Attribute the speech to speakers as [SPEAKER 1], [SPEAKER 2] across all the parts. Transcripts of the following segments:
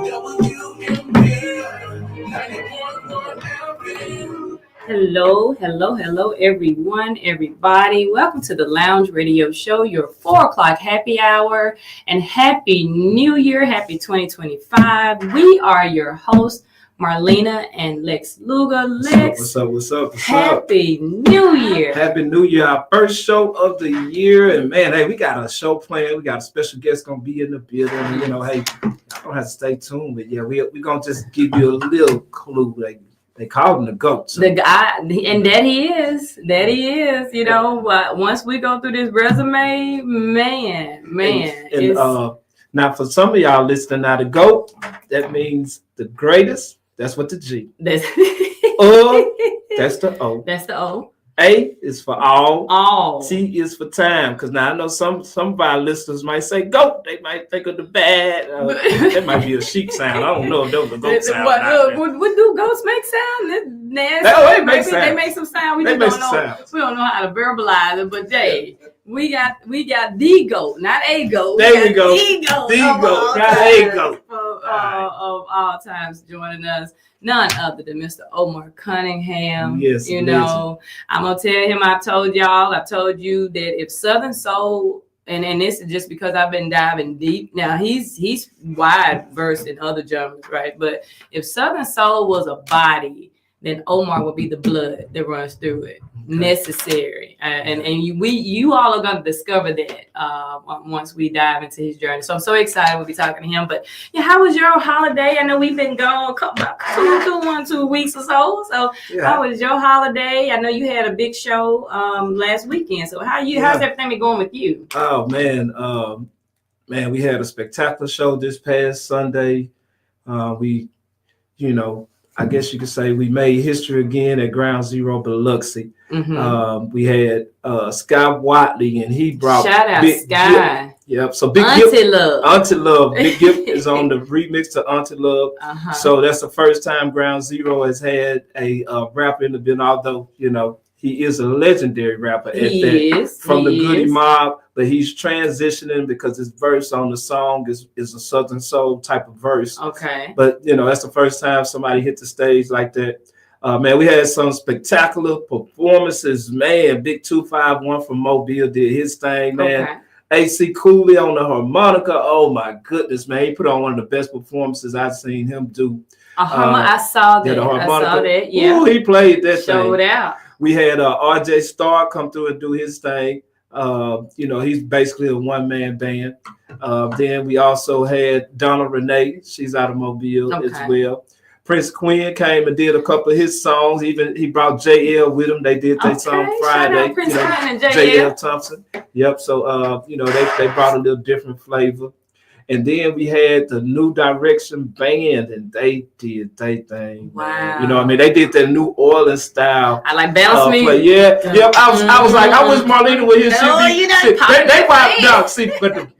[SPEAKER 1] WMPR 90.1 FM. Hello, everyone, everybody. Welcome to the Lounge Radio Show, your 4 o'clock happy hour, and Happy New Year, Happy 2025. We are your hosts, Marlena and Lex Luga. Lex,
[SPEAKER 2] What's up?
[SPEAKER 1] Happy New Year.
[SPEAKER 2] Happy New Year, our first show of the year. And man, hey, we got a show planned. We got a special guest going to be in the building. You know, hey, I don't have to stay tuned, but yeah, we're going to just give you a little clue. They call him the GOAT. So.
[SPEAKER 1] The guy, and that he is. You know, once we go through this resume, man.
[SPEAKER 2] And now for some of y'all listening now, the GOAT, that means the greatest. That's what the G.
[SPEAKER 1] That's
[SPEAKER 2] the O.
[SPEAKER 1] That's the O.
[SPEAKER 2] A is for all.
[SPEAKER 1] All.
[SPEAKER 2] T is for time. Because now I know some of our listeners might say goat. They might think of the bad. That might be a sheep sound. I don't know if that was a goat sound.
[SPEAKER 1] What do goats make sound? That's nasty.
[SPEAKER 2] They make sound.
[SPEAKER 1] They make some sound. We don't know how to verbalize it. But hey, we got the goat, not a goat.
[SPEAKER 2] There we go.
[SPEAKER 1] The goat,
[SPEAKER 2] not a goat.
[SPEAKER 1] Of all times joining us. None other than Mr. Omar Cunningham.
[SPEAKER 2] Yes,
[SPEAKER 1] you know, I'm gonna tell him. I've told you that if Southern Soul, and this is just because I've been diving deep. Now he's wide versed in other genres, right? But if Southern Soul was a body, then Omar would be the blood that runs through it. Okay. Necessary, and you all are going to discover that once we dive into his journey. So I'm so excited we'll be talking to him. But yeah, how was your holiday? I know we've been gone about 2 weeks or so. So yeah. How was your holiday? I know you had a big show last weekend. So how's everything been going with you?
[SPEAKER 2] Oh man, we had a spectacular show this past Sunday. I guess you could say we made history again at Ground Zero Biloxi. Mm-hmm. We had Sky Watley, and he brought
[SPEAKER 1] shout out
[SPEAKER 2] Big
[SPEAKER 1] Sky.
[SPEAKER 2] Gift. Yep. So Big
[SPEAKER 1] Auntie
[SPEAKER 2] Gift,
[SPEAKER 1] Love.
[SPEAKER 2] Auntie Love. Big Gift is on the remix to Auntie Love.
[SPEAKER 1] Uh-huh.
[SPEAKER 2] So that's the first time Ground Zero has had a rapper in the building. Although he is a legendary rapper from the Goody Mob, but he's transitioning because his verse on the song is a Southern Soul type of verse.
[SPEAKER 1] Okay.
[SPEAKER 2] But that's the first time somebody hit the stage like that. Man, we had some spectacular performances. Man, Big 251 from Mobile did his thing, man. Okay. AC Cooley on the harmonica. Oh my goodness, man. He put on one of the best performances I've seen him do.
[SPEAKER 1] I saw that. Yeah.
[SPEAKER 2] Ooh, he played that
[SPEAKER 1] Showed out.
[SPEAKER 2] We had RJ Starr come through and do his thing. He's basically a one-man band. Then we also had Donna Renee. She's out of Mobile as well. Prince Quinn came and did a couple of his songs. Even he brought JL with him. They did their song Friday.
[SPEAKER 1] Shout out Prince Quinn and
[SPEAKER 2] JL Thompson. Yep. So they brought a little different flavor. And then we had the New Direction Band, and they did their thing.
[SPEAKER 1] Wow.
[SPEAKER 2] Man. They did their New Orleans style.
[SPEAKER 1] I like Bounce Me.
[SPEAKER 2] Yeah. Yep. I was like, I wish Marlena would hear shit. They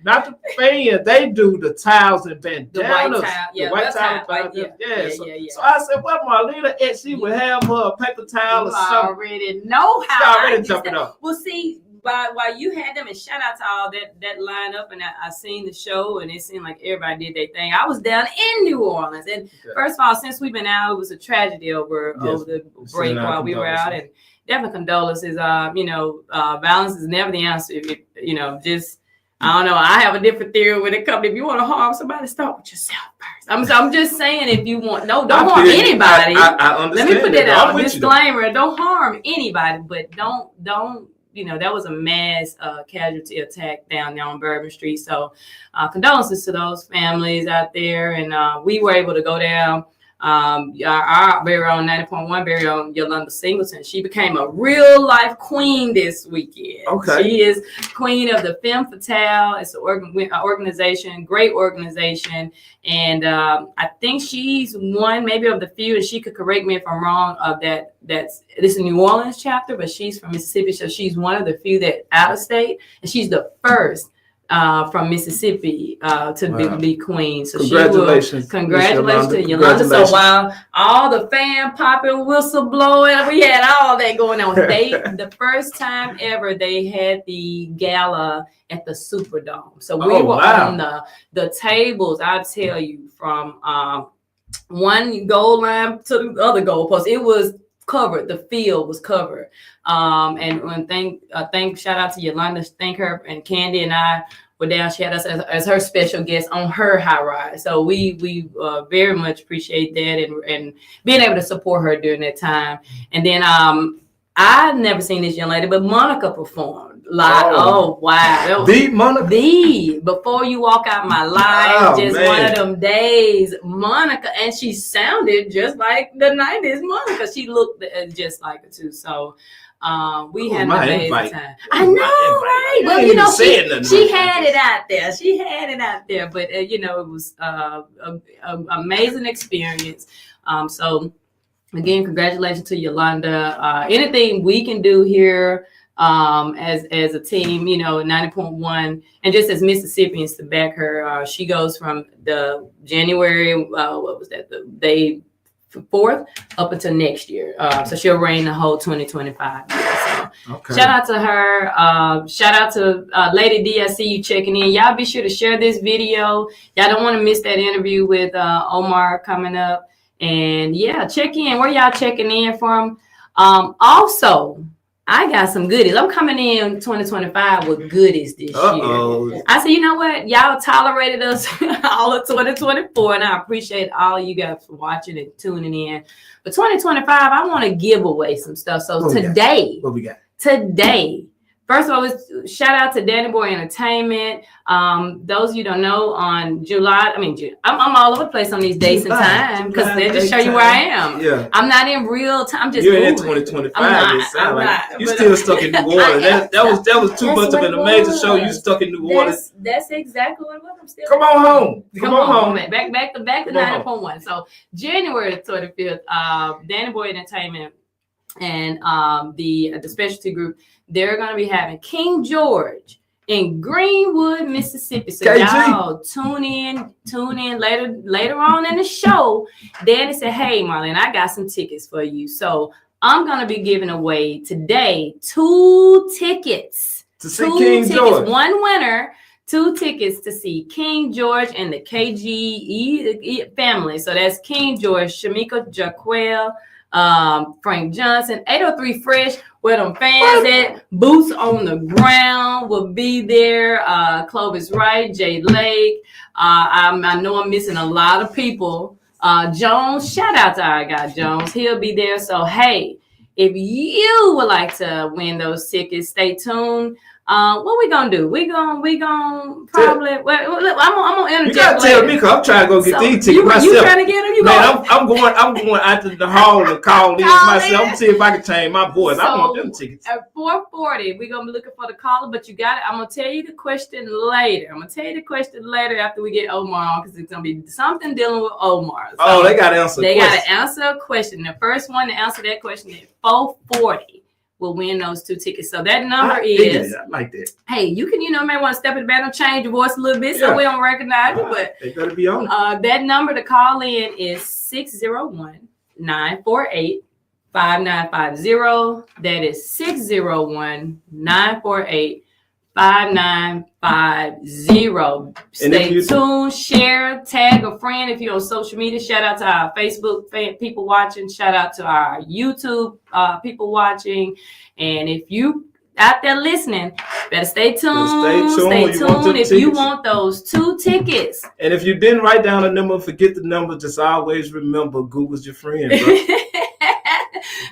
[SPEAKER 2] not the fan. They do the towels and bandanas.
[SPEAKER 1] The white towel.
[SPEAKER 2] So I said, well, Marlena, and she would have her paper towel or something.
[SPEAKER 1] Already know how.
[SPEAKER 2] She already jumping up.
[SPEAKER 1] Well, see, while you had them, and shout out to all that lineup, and I seen the show, and it seemed like everybody did their thing. I was down in New Orleans, and first of all, since we've been out, it was a tragedy over the break while we were out, and definitely condolences. Violence is never the answer. Just I don't know. I have a different theory when it comes. If you want to harm somebody, start with yourself first. I'm just saying, if you want, don't harm anybody.
[SPEAKER 2] I understand.
[SPEAKER 1] Let me put that out. Disclaimer: don't harm anybody, but don't. That was a mass casualty attack down there on Bourbon Street. So condolences to those families out there. And we were able to go down. Our very own 90.1, very own Yolanda Singleton. She became a real life queen this weekend.
[SPEAKER 2] Okay.
[SPEAKER 1] She is queen of the Femme Fatale. It's an organization, great organization. And I think she's one maybe of the few, and she could correct me if I'm wrong, this is a New Orleans chapter, but she's from Mississippi. So she's one of the few that out of state, and she's the first from Mississippi to be queen. So
[SPEAKER 2] congratulations
[SPEAKER 1] to Yolanda. So while all the fan popping, whistle blowing, we had all that going on. The first time ever they had the gala at the Superdome. So we were on the tables. I tell you, from one goal line to the other goal post, it was covered. The field was covered. And shout out to Yolanda. Thank her, and Candy and I were down. She had us as her special guest on her high ride. So we very much appreciate that and being able to support her during that time. And then I've never seen this young lady, but Monica performed live. Oh wow.
[SPEAKER 2] Monica.
[SPEAKER 1] Before You Walk Out My Life, one of them days. Monica, and she sounded just like the 90s Monica. She looked just like her too. So we had an amazing time. I know, right? Well, you know, she had it out there. But it was an amazing experience. So again, congratulations to Yolanda. Anything we can do here as a team, 90.1, and just as Mississippians to back her. She goes from the January, the day 4th up until next year. So she'll reign the whole 2025 year. So shout out to her. Shout out to Lady D. I see you checking in. Y'all be sure to share this video. Y'all don't want to miss that interview with Omar coming up. And yeah, check in. Where y'all checking in from? Also, I got some goodies. I'm coming in 2025 with goodies this year. I said, you know what? Y'all tolerated us all of 2024, and I appreciate all you guys for watching and tuning in. But 2025, I want to give away some stuff. So what we got? Today, first of all, shout out to Danny Boy Entertainment. Those of you don't know, on I'm all over the place on these dates and time because they just show you where I am. Yeah. I'm not in real time. I'm just
[SPEAKER 2] you're in 2025. You still stuck in New Orleans. That was too much of an amazing show. You stuck in New Orleans.
[SPEAKER 1] That's exactly what it was. I'm still.
[SPEAKER 2] Come on home. Come on home.
[SPEAKER 1] Back to 90.1. So January 25th, Danny Boy Entertainment and the specialty group, they're going to be having King George in Greenwood, Mississippi. So y'all tune in later on in the show. Danny said, hey, Marlena, I got some tickets for you. So I'm going to be giving away today 2 tickets.
[SPEAKER 2] To see King George.
[SPEAKER 1] One winner, 2 tickets to see King George and the KGE family. So that's King George, Shamika Jaquel, Frank Johnson, 803 Fresh, where them fans at, boots on the ground will be there. Clovis Wright, Jay Lake. I know I'm missing a lot of people. Jones, shout out to our guy Jones. He'll be there. So hey, if you would like to win those tickets, stay tuned. What we gonna do? We gonna probably. I'm gonna interject.
[SPEAKER 2] You gotta tell me, cause I'm trying to go get these tickets myself.
[SPEAKER 1] You trying to get them?
[SPEAKER 2] I'm going out to the hall and call these myself. I'm gonna see if I can change my voice. So, I want them tickets. At
[SPEAKER 1] 4:40, we're gonna be looking for the caller, but you got it. I'm gonna tell you the question later. After we get Omar on, because it's gonna be something dealing with Omar.
[SPEAKER 2] So they gotta answer.
[SPEAKER 1] They gotta answer a question. The first one to answer that question at 4:40. Will win those 2 tickets. So that number is.
[SPEAKER 2] I like that.
[SPEAKER 1] Hey, you can, may want to step in the bathroom, change your voice a little bit so we don't recognize you. But
[SPEAKER 2] they better be on.
[SPEAKER 1] That number to call in is 601-948-5950. That is 601-948-5950. Stay tuned, share, tag a friend if you're on social media. Shout out to our Facebook people watching. Shout out to our YouTube people watching. And if you out there listening, better stay tuned. Stay tuned if you want those 2 tickets.
[SPEAKER 2] And if you didn't write down a number, forget the number. Just always remember, Google's your friend, bro.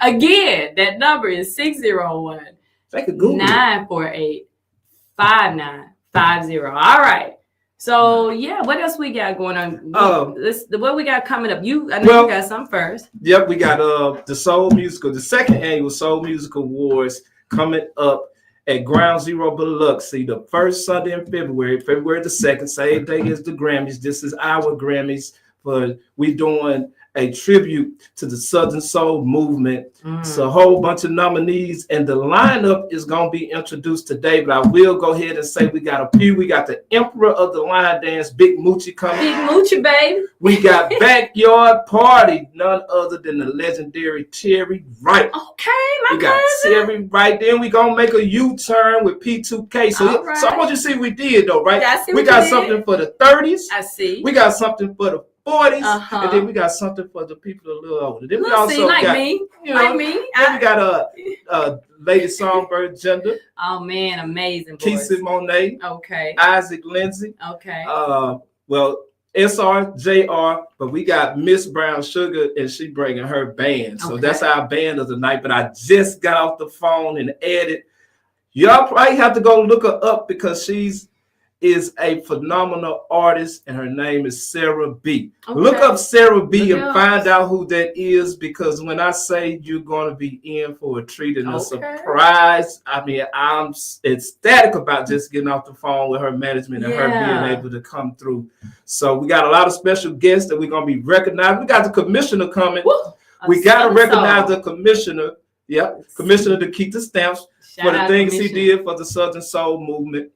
[SPEAKER 1] Again, that number is 601-948-5950. All right. So yeah, what else we got going on? What we got coming up? You got some first.
[SPEAKER 2] Yep, we got the Soul Musical, the 2nd annual Soul Music Awards coming up at Ground Zero Biloxi the first Sunday in February the 2nd, same day as the Grammys. This is our Grammys but we doing a tribute to the Southern Soul movement. It's a whole bunch of nominees, and the lineup is going to be introduced today, but I will go ahead and say we got a few. We got the Emperor of the Line Dance, Big Moochie coming.
[SPEAKER 1] Big Moochie, baby.
[SPEAKER 2] We got Backyard Party, none other than the legendary Terry Wright.
[SPEAKER 1] Okay,
[SPEAKER 2] we got Terry Wright. Then we going to make a U-turn with P2K. So, so I want you to see what we did, though, right?
[SPEAKER 1] Yeah,
[SPEAKER 2] we got something for the 30s.
[SPEAKER 1] I see.
[SPEAKER 2] We got something for the 40s, and then we got something for the people a little older. Then we also
[SPEAKER 1] like
[SPEAKER 2] got
[SPEAKER 1] me,
[SPEAKER 2] you know,
[SPEAKER 1] like me.
[SPEAKER 2] Then we got Lady Songbird Gender.
[SPEAKER 1] Oh man, amazing.
[SPEAKER 2] Keisha Monet.
[SPEAKER 1] Okay.
[SPEAKER 2] Isaac Lindsay.
[SPEAKER 1] Okay.
[SPEAKER 2] Well, SRJR, but we got Miss Brown Sugar, and she bringing her band. So that's our band of the night. But I just got off the phone and added. Y'all probably have to go look her up because she's is a phenomenal artist, and her name is Sarah B. Okay. Look up Sarah B and find out who that is, because when I say you're going to be in for a treat and a surprise, I mean, I'm ecstatic about just getting off the phone with her management and her being able to come through. So we got a lot of special guests that we're going to be recognized. We got the commissioner coming. We got to recognize the commissioner. Yep, commissioner to keep the stamps for the things he did for the Southern Soul movement.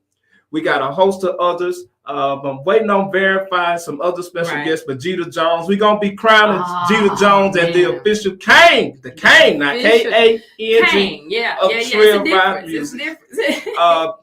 [SPEAKER 2] We got a host of others. I'm waiting on verifying some other special guests, but Jeter Jones. We're going to be crowning Jeter Jones as the official King. The King, not K-A-N-G. Trail Ride Music.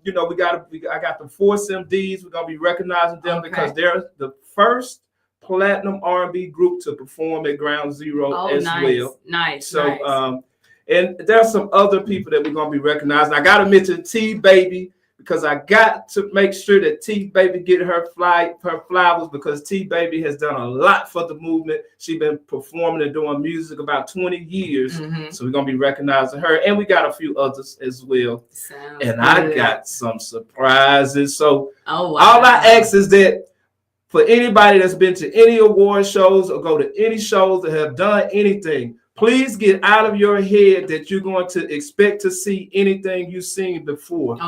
[SPEAKER 2] You know, I got the Force MDs. We're going to be recognizing them because they're the first platinum R&B group to perform at Ground Zero as well. Nice. So, and there's some other people that we're going to be recognizing. I got to mention T-Baby, because I got to make sure that T-Baby get her flowers, because T-Baby has done a lot for the movement. She's been performing and doing music about 20 years. So we're going to be recognizing her. And we got a few others as well. I got some surprises. So all I ask is that for anybody that's been to any award shows or go to any shows that have done anything, please get out of your head that you're going to expect to see anything you've seen before.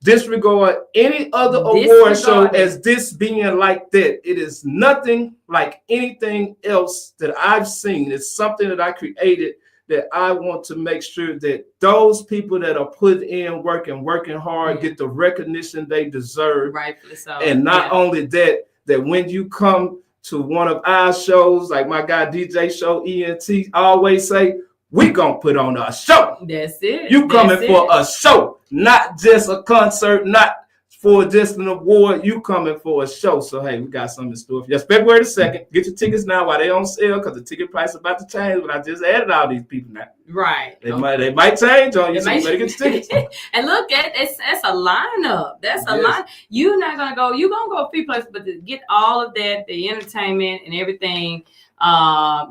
[SPEAKER 2] Disregard any other award show as this being like that. It is nothing like anything else that I've seen. It's something that I created that I want to make sure that those people that are put in work and working hard get the recognition they deserve. Rightfully so. And not only that when you come to one of our shows, like my guy DJ Show ENT always say, we gonna put on a show. That's it. You coming for a show, not just a concert, not for just an award. You coming for a show. So hey, we got something in store for you. That's February the 2nd. Get your tickets now while they on sale, because the ticket price is about to change. But I just added all these people now. Right. They might change on you. So you better get your tickets.
[SPEAKER 1] And look, that's a lineup. That's a line. You're not gonna go. You're gonna go a few places, but to get all of that, the entertainment and everything,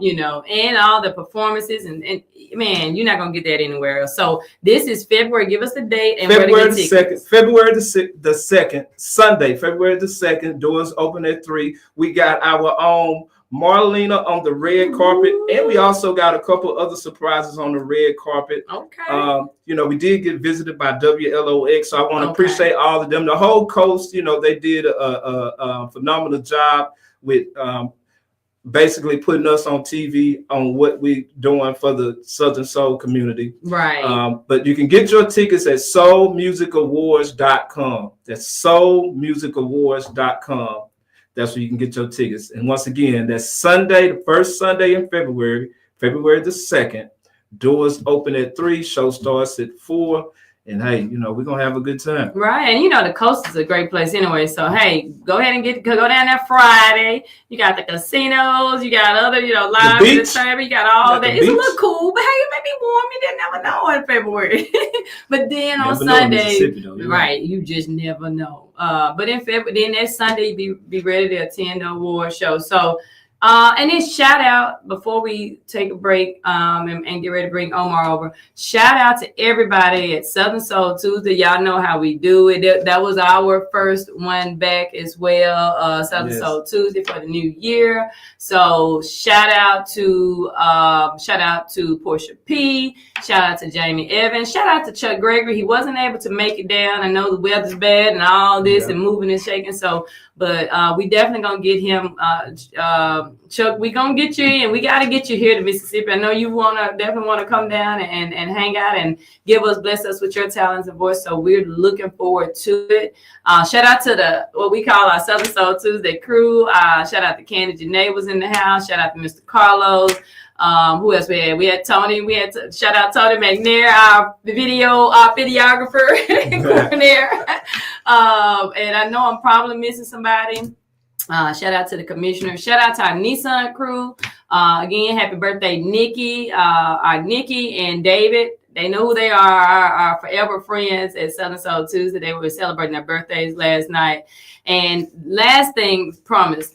[SPEAKER 1] you know, and all the performances, and man, you're not gonna get that anywhere else. So this is February. Give us the date and
[SPEAKER 2] February the 2nd. February the 2nd, Sunday. February the 2nd. Doors open at 3. We got our own Marlena on the red carpet, and we also got a couple other surprises on the red carpet. You know, we did get visited by WLOX, so I want to appreciate all of them. The whole coast, you know, they did a phenomenal job with basically putting us on TV on what we doing for the Southern Soul community. Right. But you can get your tickets at soulmusicawards.com. That's soulmusicawards.com. That's where you can get your tickets. And once again, that's Sunday, the first Sunday in February, February the 2nd. Doors open at 3, show starts at 4. And hey, you know, we're gonna have a good time. Right. And you know, the coast is a great place anyway. So hey, go ahead and go down there Friday. You got the casinos, you got other, you know, live entertainment, you got all that. It's a little cool, but hey, it may be warm. You didn't never know in February. But then on Sunday, right, you just never know. But in February, then that Sunday, be ready to attend the award show. So and then shout out before we take a break and get ready to bring Omar over. Shout out to everybody at Southern Soul Tuesday. Y'all know how we do it. That was our first one back as well. Southern Soul Tuesday for the new year. So shout out to Portia P. Shout out to Jamie Evans. Shout out to Chuck Gregory. He wasn't able to make it down. I know the weather's bad and all this and moving and shaking. So, but we definitely gonna get him
[SPEAKER 1] Chuck, we gonna get you in. We gotta get you here to Mississippi. I know you definitely wanna come down and hang out and bless us with your talents and voice. So we're looking forward to it. Shout out to what we call our Southern Soul Tuesday crew. Shout out to Candy Janae was in the house. Shout out to Mr. Carlos. Who else we had? We had Tony. We had shout out Tony McNair, our videographer extraordinaire. And I know I'm probably missing somebody. Shout out to the commissioner. Shout out to our Nissan crew. Again, happy birthday, Nikki. Our Nikki and David. They know who they are, our forever friends at Southern Soul Tuesday. They were celebrating their birthdays last night. And last thing, promise.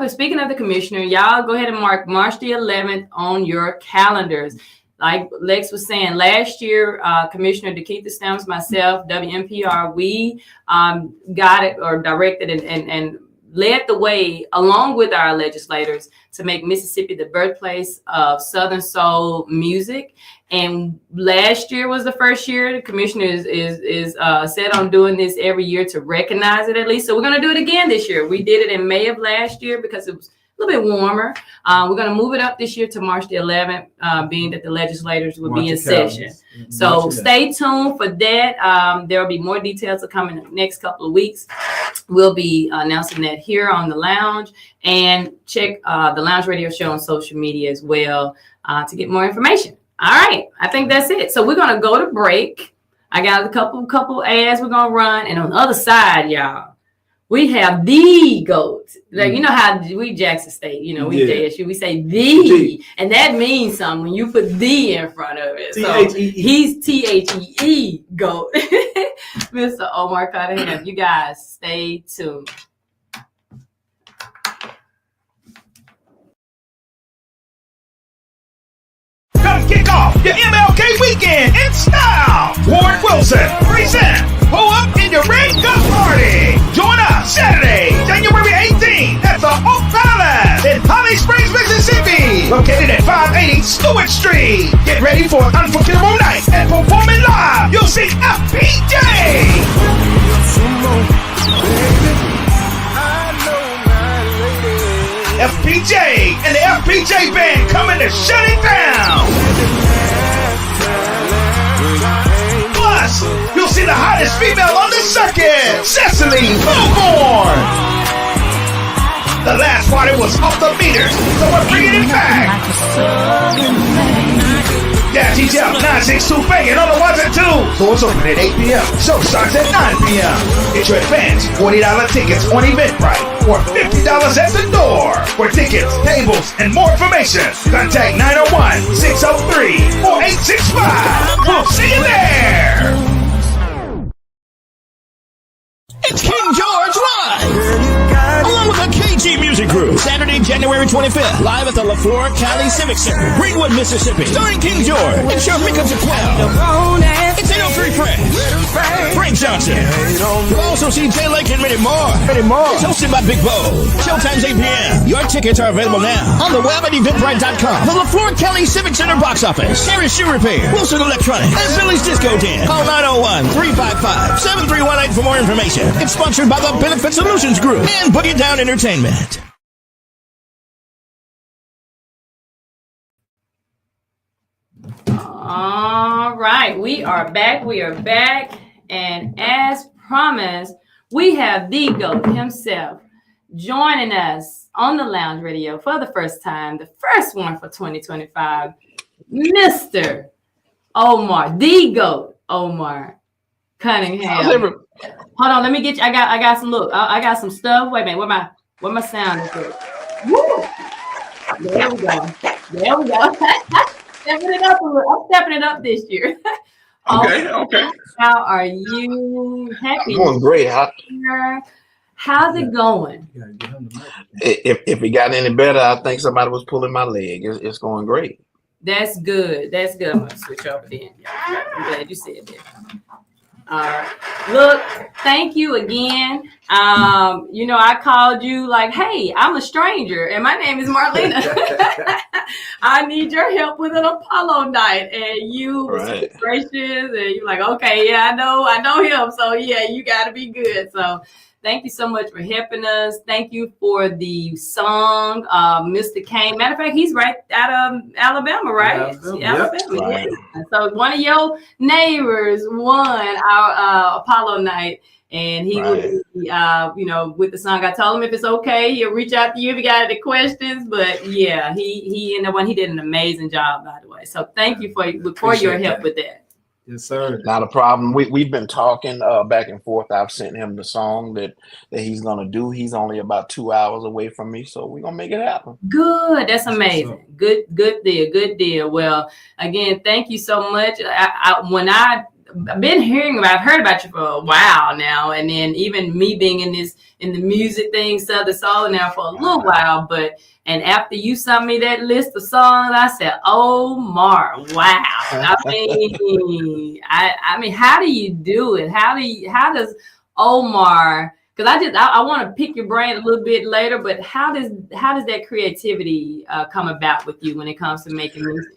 [SPEAKER 1] Speaking of the commissioner, y'all go ahead and mark March the 11th on your calendars. Like Lex was saying, last year, Commissioner Dekeitha Stamps, myself, WMPR, we got it or directed and led the way along with our legislators to make Mississippi the birthplace of Southern soul music. And last year was the first year. The commissioner is set on doing this every year to recognize it at least. So we're going to do it again this year. We did it in May of last year because it was a little bit warmer. We're going to move it up this year to March the 11th, being that the legislators will be in session. So stay tuned for that. There will be more details to come in the next couple of weeks. We'll be announcing that here on the lounge, and check the Lounge Radio Show on social media as well to get more information. All right, I think that's it. So we're going to go to break. I got a couple ads we're going to run, and on the other side, y'all, we have the GOAT. Like, you know how we Jackson State, we JSU, we say the, and that means something when you put the in front of it. So he's THEE GOAT. Mr. Omar Cunningham, you guys stay tuned.
[SPEAKER 3] Come kick off your MLK weekend in style. Warren Wilson presents Pull Up in Your Red Cup Party. Join us Saturday, January 18th at the Oak Palace in Holly Springs, Mississippi. Located at 580 Stewart Street. Get ready for an unforgettable night and performing live. You'll see FPJ. FPJ and the FPJ band coming to shut it down. Plus, you'll see the hottest female on the circuit, Cecily Billboard. The last party was off the meter, so we're bringing it back. Yeah, TTL 962 banging on the ones and twos. Doors open at 8 p.m. Show starts at 9 p.m. Get your advance $40 tickets on Eventbrite or $50 at the door. For tickets, tables, and more information, contact 901-603-4865. We'll see you there.
[SPEAKER 4] It's King George Live, along with the KG Music Group. Saturday, January 25th, live at the LaFleur County Civic Center, Greenwood, Mississippi. Starring King George and Sharmika Jaquel. It's 803 Frank Johnson. You'll also see Jay Lake and many more. It's hosted by Big Bo. Showtime's 8 p.m. Your tickets are available now on the web at Eventbrite.com. The LaFleur County Civic Center box office. Harris Shoe Repair, Wilson Electronics, and Billy's Disco Den. Call 901-355-7318 for more information. It's sponsored by the Benefit Solutions Group and Boogie Down Entertainment.
[SPEAKER 1] All right, we are back. And as promised, we have the GOAT himself joining us on the Lounge Radio for the first time, the first one for 2025, Mr. Omar, the GOAT, Omar Cunningham. Hold on, let me get you. I got some look. I got some stuff. Wait a minute, what my sound is good. Woo! There we go. Stepping it up a little. I'm stepping it up this year.
[SPEAKER 5] Okay.
[SPEAKER 1] How are you? Happy?
[SPEAKER 5] I'm doing great.
[SPEAKER 1] How's it going?
[SPEAKER 5] If it got any better, I think somebody was pulling my leg. It's going great.
[SPEAKER 1] That's good. I'm gonna switch over then. I'm glad you said that. All right. Look, thank you again. I called you like, hey, I'm a stranger and my name is Marlena. I need your help with an Apollo night. And you were so gracious and you're like, okay, yeah, I know him. So yeah, you gotta be good. So Thank you so much for helping us. Thank you for the song, Mr. Kane. Matter of fact, he's right out of Alabama, right?
[SPEAKER 2] Alabama.
[SPEAKER 5] Right.
[SPEAKER 1] Yeah. So one of your neighbors won our Apollo night. And he would be, with the song. I told him if it's okay, he'll reach out to you if you got any questions. But yeah, he did an amazing job, by the way. So thank you for your help with that.
[SPEAKER 2] Yes, sir.
[SPEAKER 5] Not a problem. We've been talking back and forth. I've sent him the song that he's gonna do. He's only about 2 hours away from me, so we're gonna make it happen.
[SPEAKER 1] Good. That's amazing. Good deal. Well, again, thank you so much. I've heard about you for a while now, and then even me being in the music thing, Southern Soul now for a little while, and after you sent me that list of songs, I said, Omar, wow. I mean, how do you do it? How does Omar, because I want to pick your brain a little bit later, but how does that creativity come about with you when it comes to making music?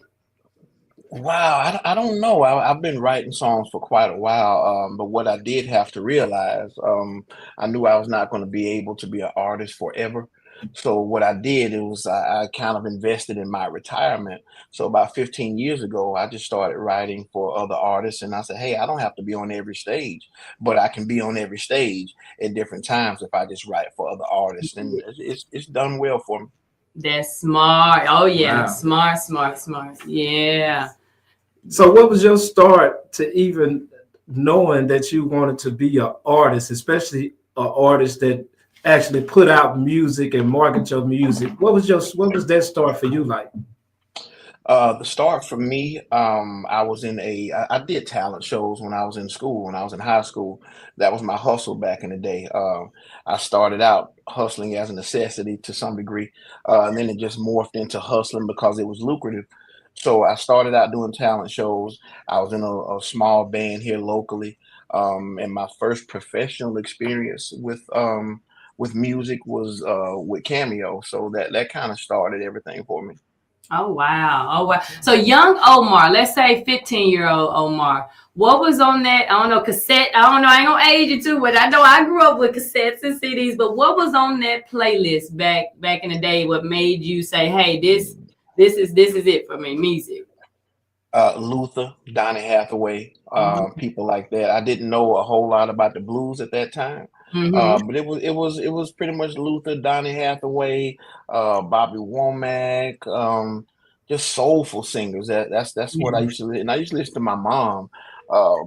[SPEAKER 5] Wow, I don't know. I've been writing songs for quite a while, but what I did have to realize, I knew I was not going to be able to be an artist forever. So what I did was I kind of invested in my retirement. So about 15 years ago, I just started writing for other artists, and I said, hey, I don't have to be on every stage, but I can be on every stage at different times if I just write for other artists, and it's done well for me.
[SPEAKER 1] That's smart. Oh yeah,
[SPEAKER 2] Wow.
[SPEAKER 1] smart. Yeah.
[SPEAKER 2] So what was your start to even knowing that you wanted to be an artist, especially an artist that actually put out music and market your music? What was that start for you like?
[SPEAKER 5] The start for me, I was I did talent shows when I was in school, when I was in high school. That was my hustle back in the day. I started out hustling as a necessity to some degree, and then it just morphed into hustling because it was lucrative. So I started out doing talent shows. I was in a small band here locally, and my first professional experience with music was with Cameo. So that kind of started everything for me.
[SPEAKER 1] Oh wow. So young Omar, let's say 15-year-old Omar, what was on that? I don't know, cassette. I don't know, I ain't gonna age you too, but I know I grew up with cassettes and CDs. But what was on that playlist back in the day? What made you say, hey, this is it for me, music?
[SPEAKER 5] Luther, Donny Hathaway, people like that. I didn't know a whole lot about the blues at that time, but it was pretty much Luther, Donny Hathaway, Bobby Womack, just soulful singers. That's what I used to. And I used to listen to my mom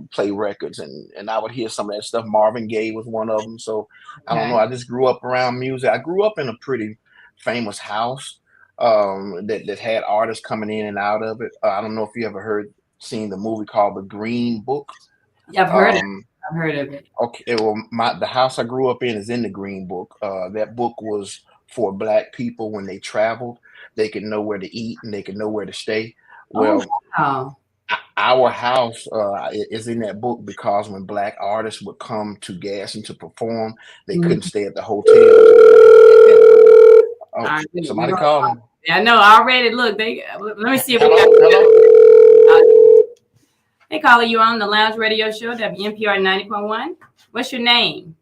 [SPEAKER 5] play records, and I would hear some of that stuff. Marvin Gaye was one of them. So I don't know. I just grew up around music. I grew up in a pretty famous house that had artists coming in and out of it. I don't know if you ever seen the movie called The Green Book.
[SPEAKER 1] Yeah, I've heard of it. I've heard of it.
[SPEAKER 5] Okay, well, the house I grew up in is in the Green Book. That book was for Black people when they traveled. They could know where to eat and they could know where to stay. Well, our house is in that book because when Black artists would come to Gaston to perform, they couldn't stay at the hotel. Oh, somebody called.
[SPEAKER 1] I know already. Look, let me see if they calling you on the Lounge Radio Show, WMPR 90.1. What's your name?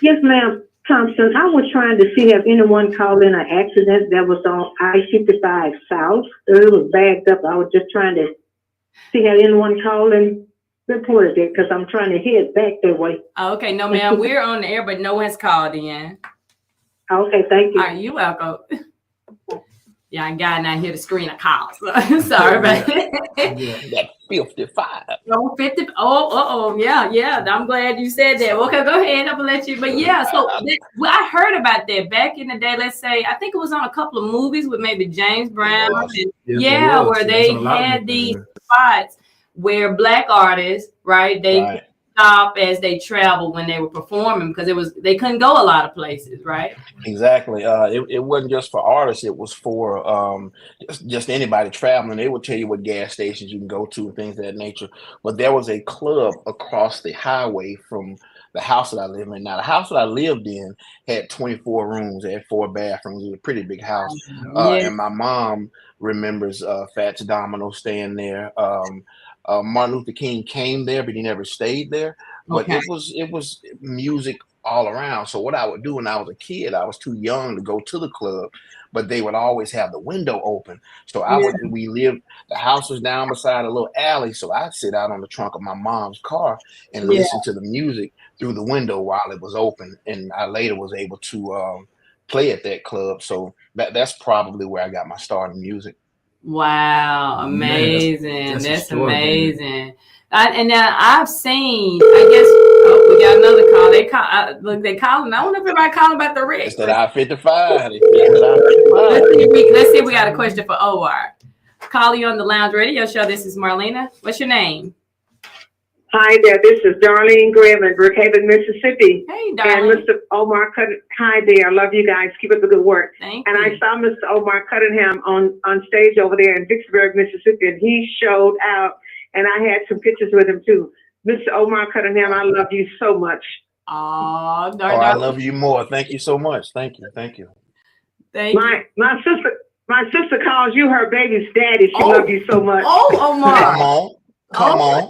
[SPEAKER 6] Yes, ma'am. Thompson. I was trying to see if anyone called in an accident that was on I-55 South. It was bagged up. I was just trying to see if anyone called and reported it because I'm trying to head back that way.
[SPEAKER 1] Okay, no, ma'am. We're on the air, but no one's called in.
[SPEAKER 6] Okay, thank you.
[SPEAKER 1] All right, you're welcome. Yeah, I got not here to screen a call. So sorry about
[SPEAKER 5] that. 55.
[SPEAKER 1] Oh, 50. Yeah. I'm glad you said that. Okay, go ahead. I'm gonna let you. But yeah, so I heard about that back in the day. Let's say I think it was on a couple of movies with maybe James Brown. Where they had these spots where Black artists, right? They stop as they travel when they were performing because they couldn't go a lot of places, right?
[SPEAKER 5] Exactly. It wasn't just for artists, it was for just anybody traveling. They would tell you what gas stations you can go to and things of that nature. But there was a club across the highway from the house that I live in. Now, the house that I lived in had 24 rooms, it had 4 bathrooms. It was a pretty big house. And my mom remembers Fats Domino staying there. Martin Luther King came there, but he never stayed there. But it was music all around. So what I would do when I was a kid, I was too young to go to the club, but they would always have the window open. So the house was down beside a little alley. So I'd sit out on the trunk of my mom's car and listen to the music through the window while it was open. And I later was able to play at that club. So that's probably where I got my start in music.
[SPEAKER 1] Wow, amazing.
[SPEAKER 2] Man,
[SPEAKER 1] that's amazing. And now I've seen, I guess, we got another call. They calling. I wonder if everybody calling about the Rick.
[SPEAKER 5] It's that I-55.
[SPEAKER 1] Let's see if we got a question for Omar. Call you on the Lounge Radio Show. This is Marlena. What's your name?
[SPEAKER 6] Hi there, this is Darlene Graham in Brookhaven, Mississippi.
[SPEAKER 1] Hey, Darlene.
[SPEAKER 6] And Mr. Omar Cunningham. Hi there, I love you guys. Keep up the good work.
[SPEAKER 1] Thank
[SPEAKER 6] you.
[SPEAKER 1] And
[SPEAKER 6] I saw Mr. Omar Cunningham on stage over there in Vicksburg, Mississippi, and he showed out, and I had some pictures with him too. Mr. Omar Cunningham, I love you so much.
[SPEAKER 1] I
[SPEAKER 5] love you more. Thank you so much. Thank you.
[SPEAKER 1] Thank you.
[SPEAKER 6] My sister calls you her baby's daddy. She loves you so much.
[SPEAKER 1] Oh, Omar.
[SPEAKER 5] Come on.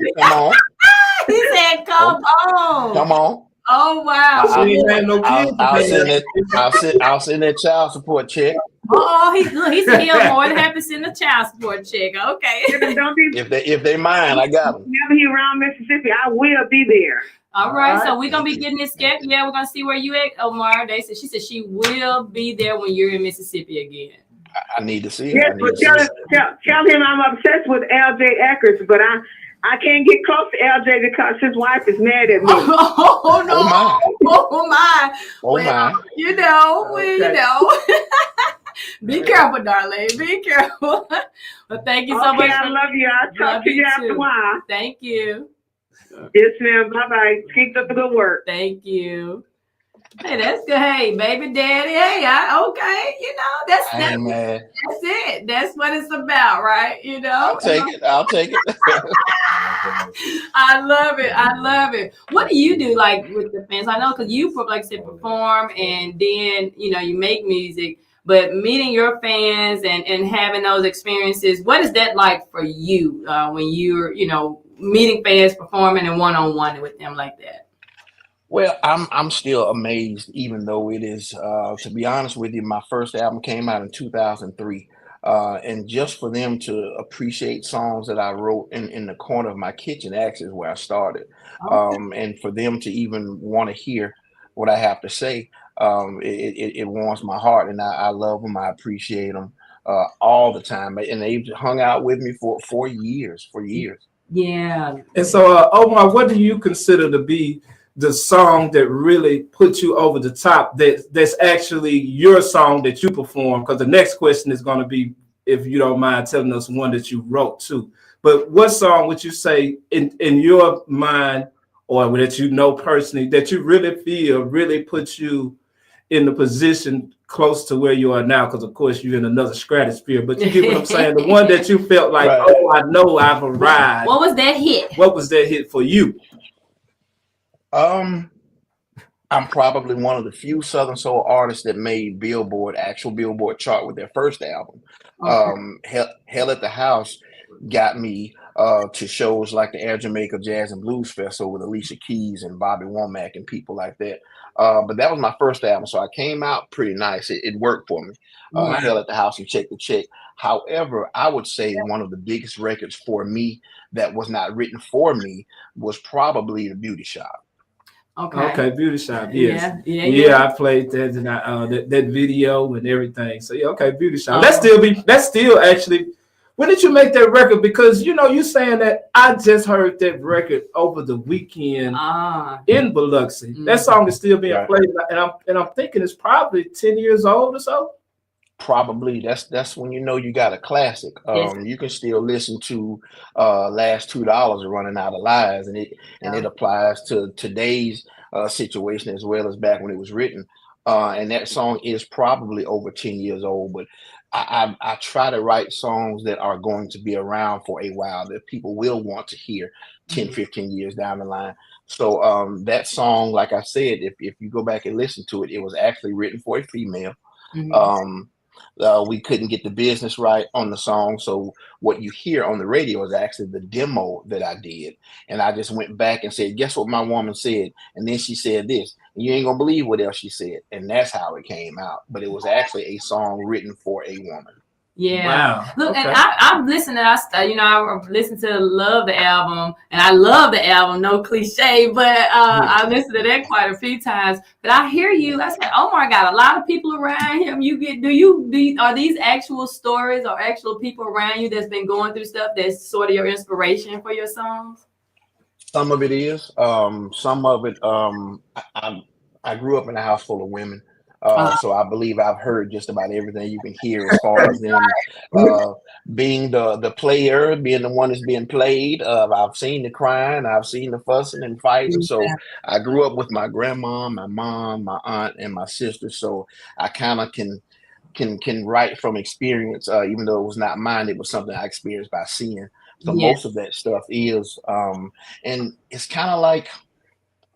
[SPEAKER 1] He said, "Come on." Oh wow!
[SPEAKER 5] I'll send that child support check.
[SPEAKER 1] Oh, he said he'll more than happy to send a child support check. Okay.
[SPEAKER 5] If they mind, I got them.
[SPEAKER 6] Whenever he around Mississippi, I will be there.
[SPEAKER 1] All right, so we're gonna be getting this sketch. Yeah, we're gonna see where you at, Omar. She said she will be there when you're in Mississippi again.
[SPEAKER 5] I need to see her.
[SPEAKER 6] Yes, but tell him I'm obsessed with LJ Eckers, but I can't get close to LJ because his wife is mad at me.
[SPEAKER 1] Oh no! Oh my! You know. Be careful, darling. Be careful. Well, thank you so much.
[SPEAKER 6] I love you. I'll talk to you after a while.
[SPEAKER 1] Thank you.
[SPEAKER 6] Yes, ma'am. Bye-bye. Keep up the good work.
[SPEAKER 1] Thank you. Hey, that's good. Hey, baby daddy. Hey, okay. That's it. That's what it's about, right?
[SPEAKER 5] I'll take it.
[SPEAKER 1] I love it. What do you do like with the fans? I know because you perform and then you make music, but meeting your fans and having those experiences, what is that like for you when you're meeting fans, performing and one-on-one with them like that?
[SPEAKER 5] Well, I'm still amazed, even though it is, to be honest with you, my first album came out in 2003. And just for them to appreciate songs that I wrote in the corner of my kitchen actually is where I started. Okay. And for them to even want to hear what I have to say, it warms my heart. And I love them. I appreciate them all the time. And they've hung out with me for years.
[SPEAKER 1] Yeah.
[SPEAKER 2] And so, Omar, what do you consider to be the song that really put you over the top, that's actually your song that you perform? Because the next question is going to be, if you don't mind telling us one that you wrote too. But what song would you say in your mind, or that personally, that you really feel really put you in the position close to where you are now? Because of course you're in another stratosphere, but you get what I'm saying? The one that you felt like, right. Oh, I know I've arrived.
[SPEAKER 1] What was that hit?
[SPEAKER 2] What was that hit for you?
[SPEAKER 5] I'm probably one of the few Southern Soul artists that made actual Billboard chart with their first album. Okay. Hell at the House got me to shows like the Air Jamaica Jazz and Blues Festival with Alicia Keys and Bobby Womack and people like that. But that was my first album, so I came out pretty nice. It worked for me. Wow. Hell at the House and Check the Check. However, I would say one of the biggest records for me that was not written for me was probably The Beauty Shop.
[SPEAKER 2] Okay, Beauty Shop. Yes. Yeah. I played that and that video and everything. So yeah, okay, Beauty Shop. That's still actually. When did you make that record? Because you saying that I just heard that record over the weekend in Biloxi. Mm-hmm. That song is still being played, and I'm thinking it's probably 10 years old or so.
[SPEAKER 5] Probably that's when you got a classic. You can still listen to Last $2 Running Out of Lies, and it applies to today's situation as well as back when it was written. And that song is probably over 10 years old, but I try to write songs that are going to be around for a while, that people will want to hear 10, 15 years down the line. So that song, like I said, if you go back and listen to it, it was actually written for a female. Mm-hmm. we couldn't get the business right on the song. So what you hear on the radio is actually the demo that I did. And I just went back and said, guess what my woman said? And then she said this. And you ain't gonna believe what else she said. And that's how it came out. But it was actually a song written for a woman.
[SPEAKER 1] Yeah.
[SPEAKER 2] Wow.
[SPEAKER 1] Look,
[SPEAKER 2] Okay.
[SPEAKER 1] and I've listened to, I listened to Love the album, and I love the album, no cliche, but I listened to that quite a few times. But I hear you. I said, Omar got a lot of people around him. Are these actual stories or actual people around you that's been going through stuff that's sort of your inspiration for your songs?
[SPEAKER 5] Some of it is. Some of it, I grew up in a house full of women. So I believe I've heard just about everything you can hear as far as them being the player, being the one that's being played. I've seen the crying, I've seen the fussing and fighting. So I grew up with my grandma, my mom, my aunt, and my sister. So I kind of can write from experience, even though it was not mine. It was something I experienced by seeing. So most of that stuff is, and it's kind of like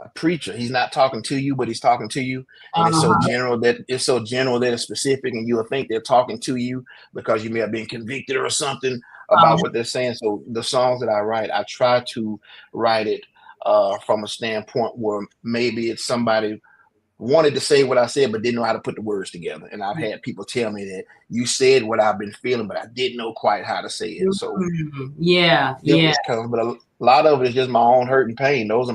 [SPEAKER 5] a preacher. He's not talking to you, but he's talking to you, and it's so general that it's specific, and you'll think they're talking to you because you may have been convicted or something about what they're saying. So the songs that I write, I try to write it from a standpoint where maybe it's somebody wanted to say what I said, but didn't know how to put the words together. And I've had people tell me that you said what I've been feeling, but I didn't know quite how to say it. So but a lot of it is just my own hurt and pain. Those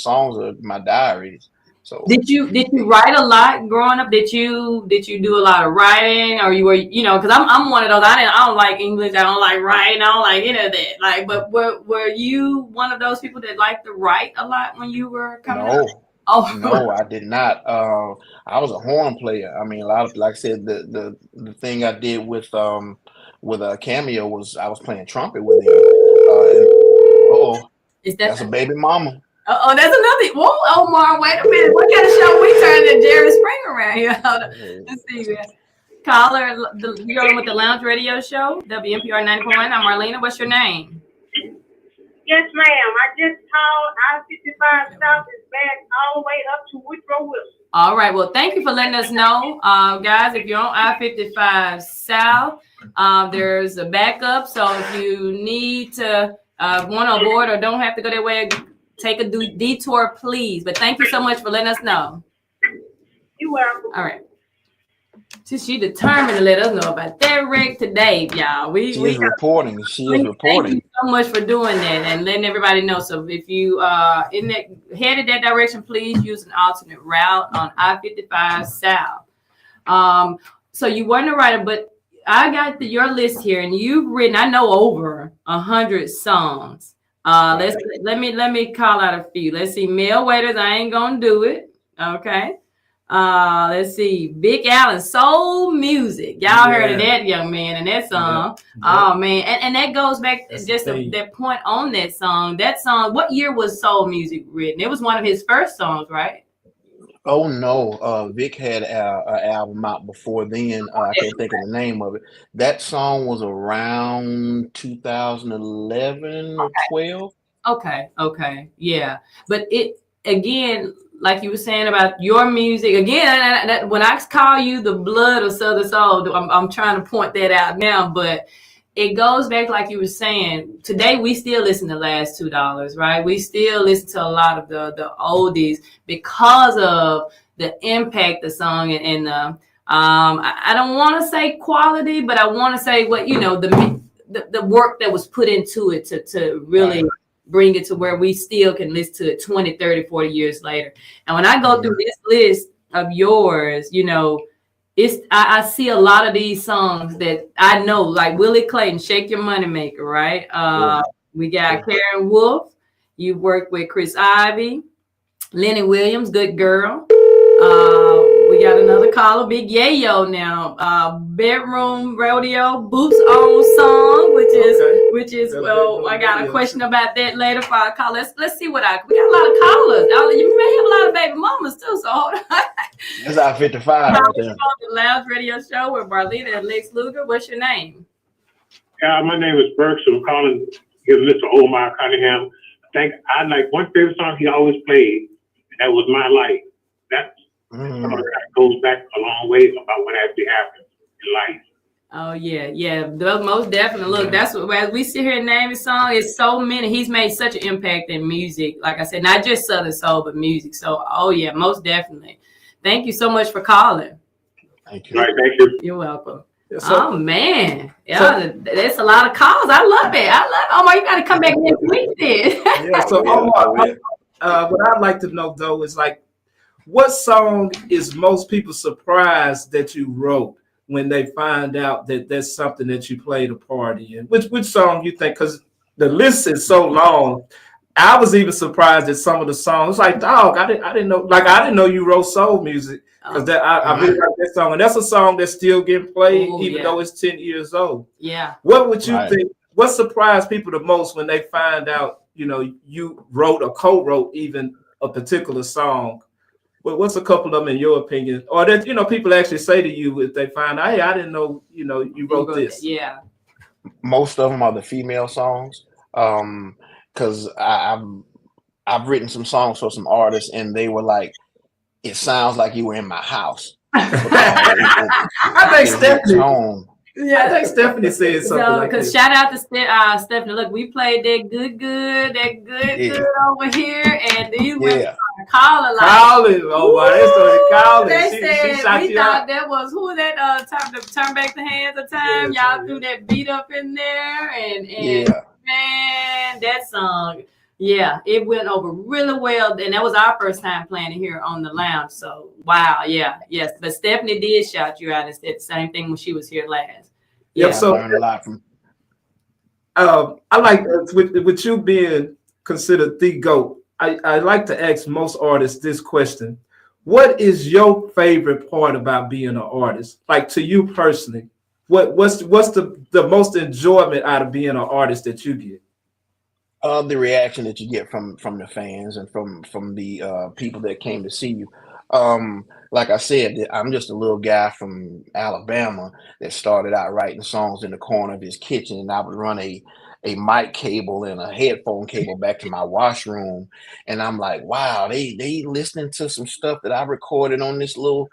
[SPEAKER 5] songs are my diaries. So
[SPEAKER 1] did you write a lot growing up? Did you do a lot of writing, or you were, because I'm one of those, I don't like English, I don't like writing, I don't like any of that. Like, but were you one of those people that liked to write a lot when you were coming up?
[SPEAKER 5] No, I did not. I was a horn player. I mean, a lot of, like I said, the thing I did with a Cameo was I was playing trumpet with him. That's a baby mama.
[SPEAKER 1] Oh, that's another. Whoa, Omar, wait a minute. What kind of show we turning to Jerry Springer around here? Hold on. Let's see. Caller, you're on with the Lounge Radio Show, WMPR 90.1. I'm Marlena. What's your name?
[SPEAKER 6] Yes, ma'am. I just called. I-55 South is back all the way up to Woodrow Wilson.
[SPEAKER 1] All right. Well, thank you for letting us know, guys. If you're on I-55 South, there's a backup. So if you need to want to avoid or don't have to go that way, take a detour, please. But thank you so much for letting us know.
[SPEAKER 6] You're welcome.
[SPEAKER 1] All right. She determined to let us know about that wreck today, y'all. She is reporting. Thank you so much for doing that and letting everybody know. So if you headed that direction, please use an alternate route on I-55 South. So you weren't a writer, but I got your list here, and you've written, I know, over 100 songs. Let me call out a few. Let's see. Mel Waiters, I ain't gonna do it. Okay. Let's see. Big Allen, Soul Music. Y'all heard of that young man and that song. Oh man. And that goes back to that point on that song. That song, what year was Soul Music written? It was one of his first songs, right?
[SPEAKER 5] Oh no, Vic had an album out before then. I can't think of the name of it. That song was around 2011 or 12.
[SPEAKER 1] Okay, yeah. But it, again, like you were saying about your music, again, when I call you the blood of Southern Soul, I'm trying to point that out now, but it goes back, like you were saying, today we still listen to Last $2, right? We still listen to a lot of the oldies because of the impact the song and I don't want to say quality, but I want to say what, the work that was put into it to really bring it to where we still can listen to it 20, 30, 40 years later. And when I go through this list of yours, I see a lot of these songs that I know, like Willie Clayton, Shake Your Moneymaker, right? We got Karen Wolf. You worked with Chris Ivy, Lenny Williams, Good Girl. We got another caller, Big Yayo now. Bedroom Rodeo, Boots on Song, which is well, I got a question about that later for our call. Let's see we got a lot of callers. You may have a lot of baby mamas too, so hold on.
[SPEAKER 5] That's our 55 right there.
[SPEAKER 1] The Lounge Radio Show with Marlena and Lex Luga. What's your name?
[SPEAKER 7] My name is Burks. I'm calling Mr. Omar Cunningham. I think I like one favorite song he always played, and that was My Life. That goes back a long way about what actually happened. life.
[SPEAKER 1] Oh yeah. Most definitely. Look, that's what as we sit here and name his song, it's so many. He's made such an impact in music. Like I said, not just Southern soul, but music. So, oh yeah, most definitely. Thank you so much for calling.
[SPEAKER 5] Thank you.
[SPEAKER 7] All right, thank you.
[SPEAKER 1] You're welcome.
[SPEAKER 2] Yeah, so,
[SPEAKER 1] Oh man, yeah, there's a lot of calls. I love it. Omar, you got to come back next week then.
[SPEAKER 2] yeah, so Omar, what I'd like to know though is like, what song is most people surprised that you wrote when they find out that that's something that you played a part in? Which song you think? Because the list is so long. I was even surprised at some of the songs. Like, dog, I didn't know. Like, I didn't know you wrote soul music because that I really like that song, and that's a song that's still getting played even though it's 10 years old.
[SPEAKER 1] Yeah.
[SPEAKER 2] What would you think? What surprised people the most when they find out, you wrote or co-wrote even a particular song? What's a couple of them in your opinion, or that people actually say to you if they find out, hey, I didn't know you wrote this?
[SPEAKER 1] Yeah.
[SPEAKER 5] Most of them are the female songs, because I've written some songs for some artists, and they were like, "It sounds like you were in my house."
[SPEAKER 2] I think Stephanie. Yeah, I think Stephanie said something like that.
[SPEAKER 1] Shout out to Stephanie. Look, we played that good over here, and these women calling.
[SPEAKER 2] Oh, wow, they started calling.
[SPEAKER 1] They said
[SPEAKER 2] she shot
[SPEAKER 1] we
[SPEAKER 2] you
[SPEAKER 1] thought
[SPEAKER 2] out.
[SPEAKER 1] that was who that time to turn back the hands of time. Y'all threw that beat up in there, and man, that song. Yeah, it went over really well, and that was our first time playing it here on the lounge. So, wow, yes. But Stephanie did shout you out and said the same thing when she was here last.
[SPEAKER 2] Yeah, so
[SPEAKER 5] I learned a lot from.
[SPEAKER 2] I like with you being considered the GOAT. I like to ask most artists this question: what is your favorite part about being an artist? Like to you personally, what's the most enjoyment out of being an artist that you get?
[SPEAKER 5] The reaction that you get from the fans and from the people that came to see you. Like I said, I'm just a little guy from Alabama that started out writing songs in the corner of his kitchen, and I would run a mic cable and a headphone cable back to my washroom, and I'm like, wow, they listening to some stuff that I recorded on this little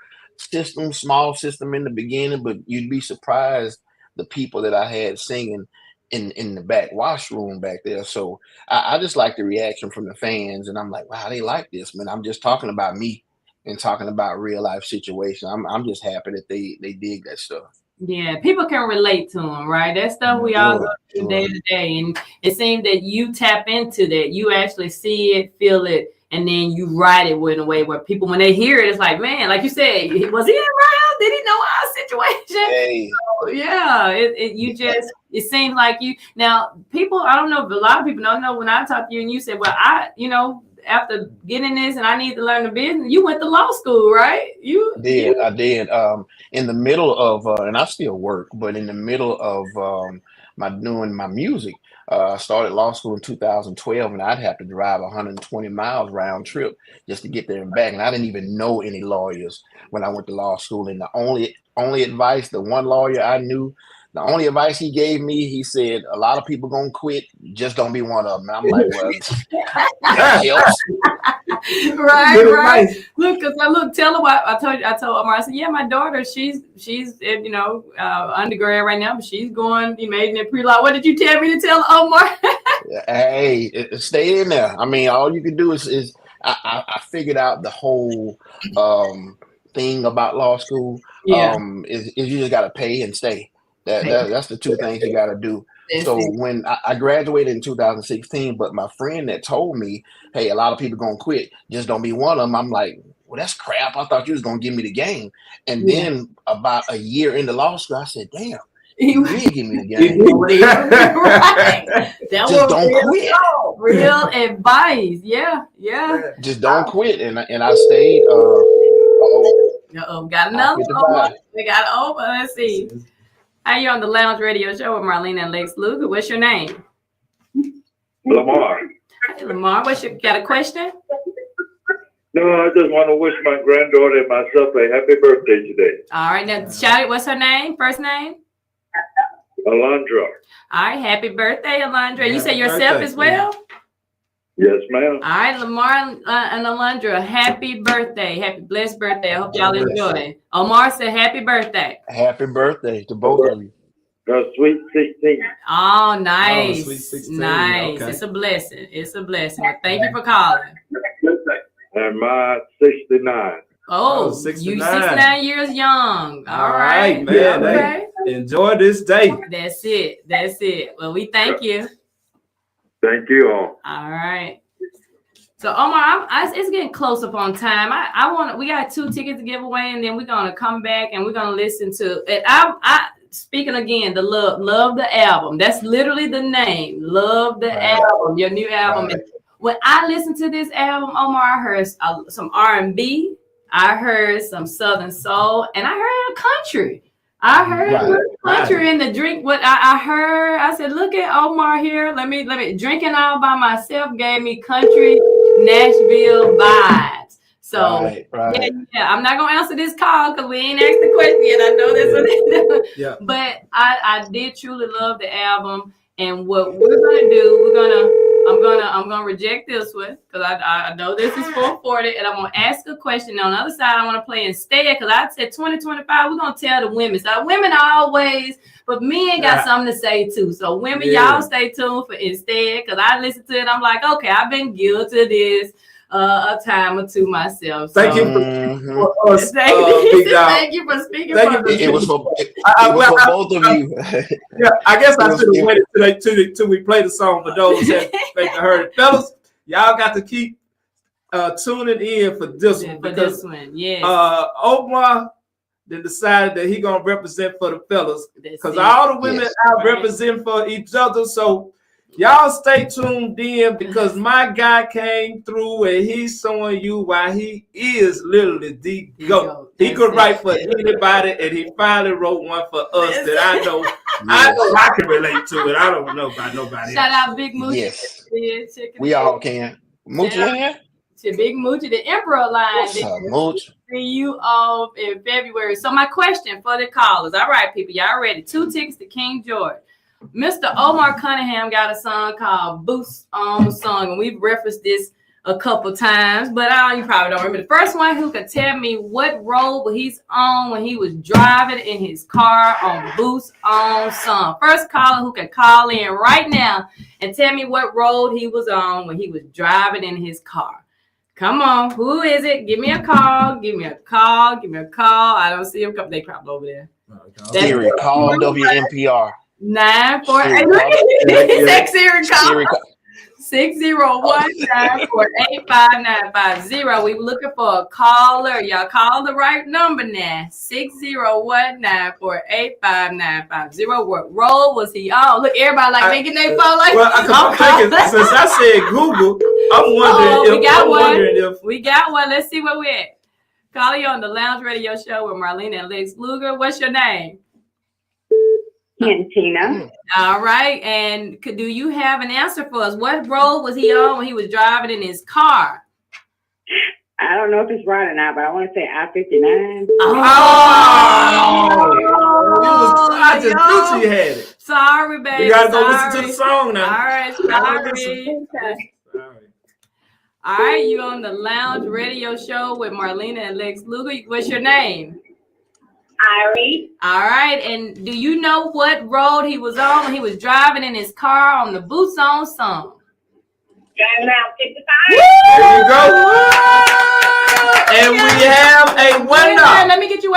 [SPEAKER 5] small system in the beginning, but you'd be surprised the people that I had singing in the back washroom back there. So I just like the reaction from the fans, and I'm like, wow, they like this, man. I'm just talking about me and talking about real life situation. I'm just happy that they dig that stuff.
[SPEAKER 1] Yeah, people can relate to them, right? That stuff we all go through day to day, and it seems that you tap into that. You actually see it, feel it, and then you write it in a way where people, when they hear it, it's like, man, like you said, was he in my house? Did he know our situation?
[SPEAKER 5] Hey.
[SPEAKER 1] So, yeah, it seems like you. Now, people, I don't know, but a lot of people don't know. When I talk to you and you said, well, after getting this and I need to learn the business, you went to law school, right? I did.
[SPEAKER 5] In the middle of, and I still work, but in the middle of doing my music, I started law school in 2012, and I'd have to drive 120 miles round trip just to get there and back. And I didn't even know any lawyers when I went to law school. And the only advice, the one lawyer I knew, the only advice he gave me, he said, a lot of people gonna quit, just don't be one of them. And I'm like, well, that helps.
[SPEAKER 1] Right. Look, tell her what I told Omar. I said, yeah, my daughter, she's undergrad right now, but she's going, majoring in pre-law. What did you tell me to tell Omar?
[SPEAKER 5] Hey, stay in there. I mean, all you can do is I figured out the whole thing about law school. Is you just gotta pay and stay. That's the two things you got to do. So when I graduated in 2016, but my friend that told me, hey, a lot of people going to quit, just don't be one of them. I'm like, well, that's crap. I thought you was going to give me the game. And then about a year into law school, I said, damn, you did give me the game.
[SPEAKER 1] Right.
[SPEAKER 5] Just don't quit.
[SPEAKER 1] Real advice. Yeah.
[SPEAKER 5] Just don't quit. And I stayed.
[SPEAKER 1] Got another one. We got to open. Let's see. Hi, you're on the Lounge Radio Show with Marlena and Lex Luga. What's your name?
[SPEAKER 8] Lamar.
[SPEAKER 1] Hi, Lamar. Got a question?
[SPEAKER 8] No, I just want to wish my granddaughter and myself a happy birthday today.
[SPEAKER 1] All right, now shout it. What's her name? First name?
[SPEAKER 8] Alondra.
[SPEAKER 1] All right, happy birthday, Alondra. You say yourself as well?
[SPEAKER 8] Yes, ma'am.
[SPEAKER 1] All right, Lamar and Alondra, happy birthday. Happy blessed birthday. I hope y'all enjoy. Omar said happy birthday.
[SPEAKER 5] Happy birthday to both of you.
[SPEAKER 8] Sweet 16.
[SPEAKER 1] Oh, nice.
[SPEAKER 2] Oh, sweet 16.
[SPEAKER 1] Nice.
[SPEAKER 2] Okay.
[SPEAKER 1] It's a blessing. It's a blessing. Well, thank you for calling.
[SPEAKER 8] And my 69.
[SPEAKER 1] Oh,
[SPEAKER 2] Oh, 69.
[SPEAKER 1] you 69 years young. All right,
[SPEAKER 2] man.
[SPEAKER 1] Okay.
[SPEAKER 2] Hey, enjoy this day.
[SPEAKER 1] That's it. That's it. Well, we thank you.
[SPEAKER 8] Thank you all.
[SPEAKER 1] All right. So Omar, it's getting close up on time. We got 2 tickets to give away, and then we're gonna come back and we're gonna listen to it. I speaking again, the love the album. That's literally the name. Love the album, your new album. Right. When I listened to this album, Omar, I heard some R&B, I heard some Southern soul, and I heard country. I heard country in the drink. What I heard, I said, look at Omar here. Let me drinking all by myself gave me country Nashville vibes. So yeah, I'm not gonna answer this call because we ain't asked the question yet. I know this one. Yeah. But I did truly love the album, and what we're gonna do, I'm gonna reject this one because I know this is 440, and I'm gonna ask a question. On the other side, I want to play instead because I said 2025. We're gonna tell the women. So women always, but men got something to say too. So women, y'all stay tuned for instead because I listen to it. I'm like, okay, I've been guilty of this a time or two myself. So.
[SPEAKER 2] Thank you for us. Thank
[SPEAKER 1] you for speaking.
[SPEAKER 5] It was for both of you.
[SPEAKER 2] Yeah, I guess I should have waited till we play the song for those that heard it. Fellas, y'all got to keep tuning in for this one.
[SPEAKER 1] This one, yes.
[SPEAKER 2] Omar then decided that he gonna represent for the fellas because all the women out represent for each other. So y'all stay tuned in because my guy came through and he's showing you why he is literally the GOAT. He could write for anybody, and he finally wrote one for us that I know I can relate to it. I don't know about nobody
[SPEAKER 1] Shout
[SPEAKER 2] else.
[SPEAKER 1] out Big Moochie.
[SPEAKER 5] Yes. We all can. Moochie in here?
[SPEAKER 1] To Big Moochie, the Emperor line.
[SPEAKER 5] What's up, Mooch?
[SPEAKER 1] See you off in February. So my question for the callers. All right, people, y'all ready? 2 tickets to King George. Mr. Omar Cunningham got a song called Boots on Song, and we've referenced this a couple times, but you probably don't remember. The first one who could tell me what road he's on when he was driving in his car on Boots on Song. First caller who can call in right now and tell me what road he was on when he was driving in his car. Come on, who is it? Give me a call. Give me a call. Give me a call. I don't see him. They probably over there.
[SPEAKER 5] Siri, call WMPR.
[SPEAKER 1] 948. Text Siri call. 601-948-5950. We looking for a caller. Y'all call the right number now. 601-948-5950. What road was he on? Look, everybody making their phone like.
[SPEAKER 2] Well, I'm thinking, since I said Google, I'm wondering if
[SPEAKER 1] we got one. Let's see where we're at. Call you on the Lounge Radio Show with Marlena and Lex Luga. What's your name?
[SPEAKER 6] Tina.
[SPEAKER 1] All right. And do you have an answer for us? What road was he on when he was driving in his car?
[SPEAKER 6] I don't know if it's right or not, but I want to say I-59.
[SPEAKER 2] I just knew she had it.
[SPEAKER 1] Sorry, baby.
[SPEAKER 2] You got to go listen to the song now.
[SPEAKER 1] All right. Sorry. All right. You on the Lounge Radio Show with Marlena and Lex Luga. What's your name?
[SPEAKER 6] Irie.
[SPEAKER 1] All right, and do you know what road he was on when he was driving in his car on the Boots on Song?
[SPEAKER 6] Driving out 55.
[SPEAKER 2] There you go. And we have a winner.
[SPEAKER 1] Let me get you.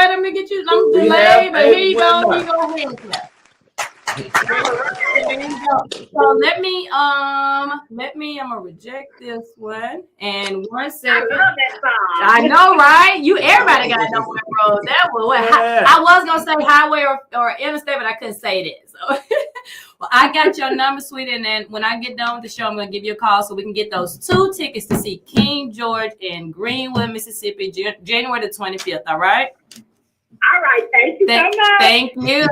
[SPEAKER 1] I'm delayed, but here you go. Here you go. So let me, I'm gonna reject this one. And 1 second.
[SPEAKER 6] I love that song.
[SPEAKER 1] I know, right? Everybody got to know what road that was. I was gonna say highway or interstate, but I couldn't say that. So, well, I got your number, sweetie, and then when I get done with the show, I'm gonna give you a call so we can get those 2 tickets to see King George in Greenwood, Mississippi, January the 25th. All right.
[SPEAKER 6] All right, thank you so much.
[SPEAKER 1] Thank you.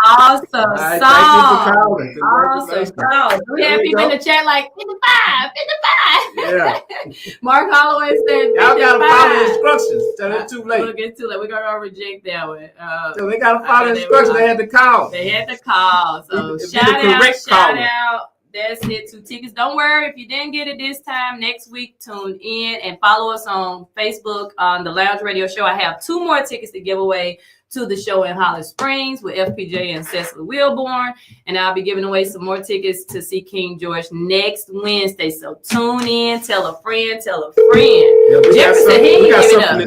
[SPEAKER 1] Awesome
[SPEAKER 2] right,
[SPEAKER 1] song.
[SPEAKER 2] Thank you for calling.
[SPEAKER 1] Awesome song. We have people in the chat like 55.
[SPEAKER 2] Yeah.
[SPEAKER 1] Mark Holloway said,
[SPEAKER 2] y'all gotta follow
[SPEAKER 1] "55."
[SPEAKER 2] instructions. Tell it's too late.
[SPEAKER 1] Look, it's too late. We're gonna reject that one.
[SPEAKER 2] So they gotta follow instructions. They had to call.
[SPEAKER 1] They had to call. So shout out. That's it. 2 tickets. Don't worry if you didn't get it this time. Next week, tune in and follow us on Facebook on the Lounge Radio Show. I have 2 more tickets to give away to the show in Holly Springs with FPJ and Cecily Wilborn. And I'll be giving away some more tickets to see King George next Wednesday. So tune in, tell a friend,
[SPEAKER 2] Yeah,
[SPEAKER 1] Jefferson, he ain't give it up.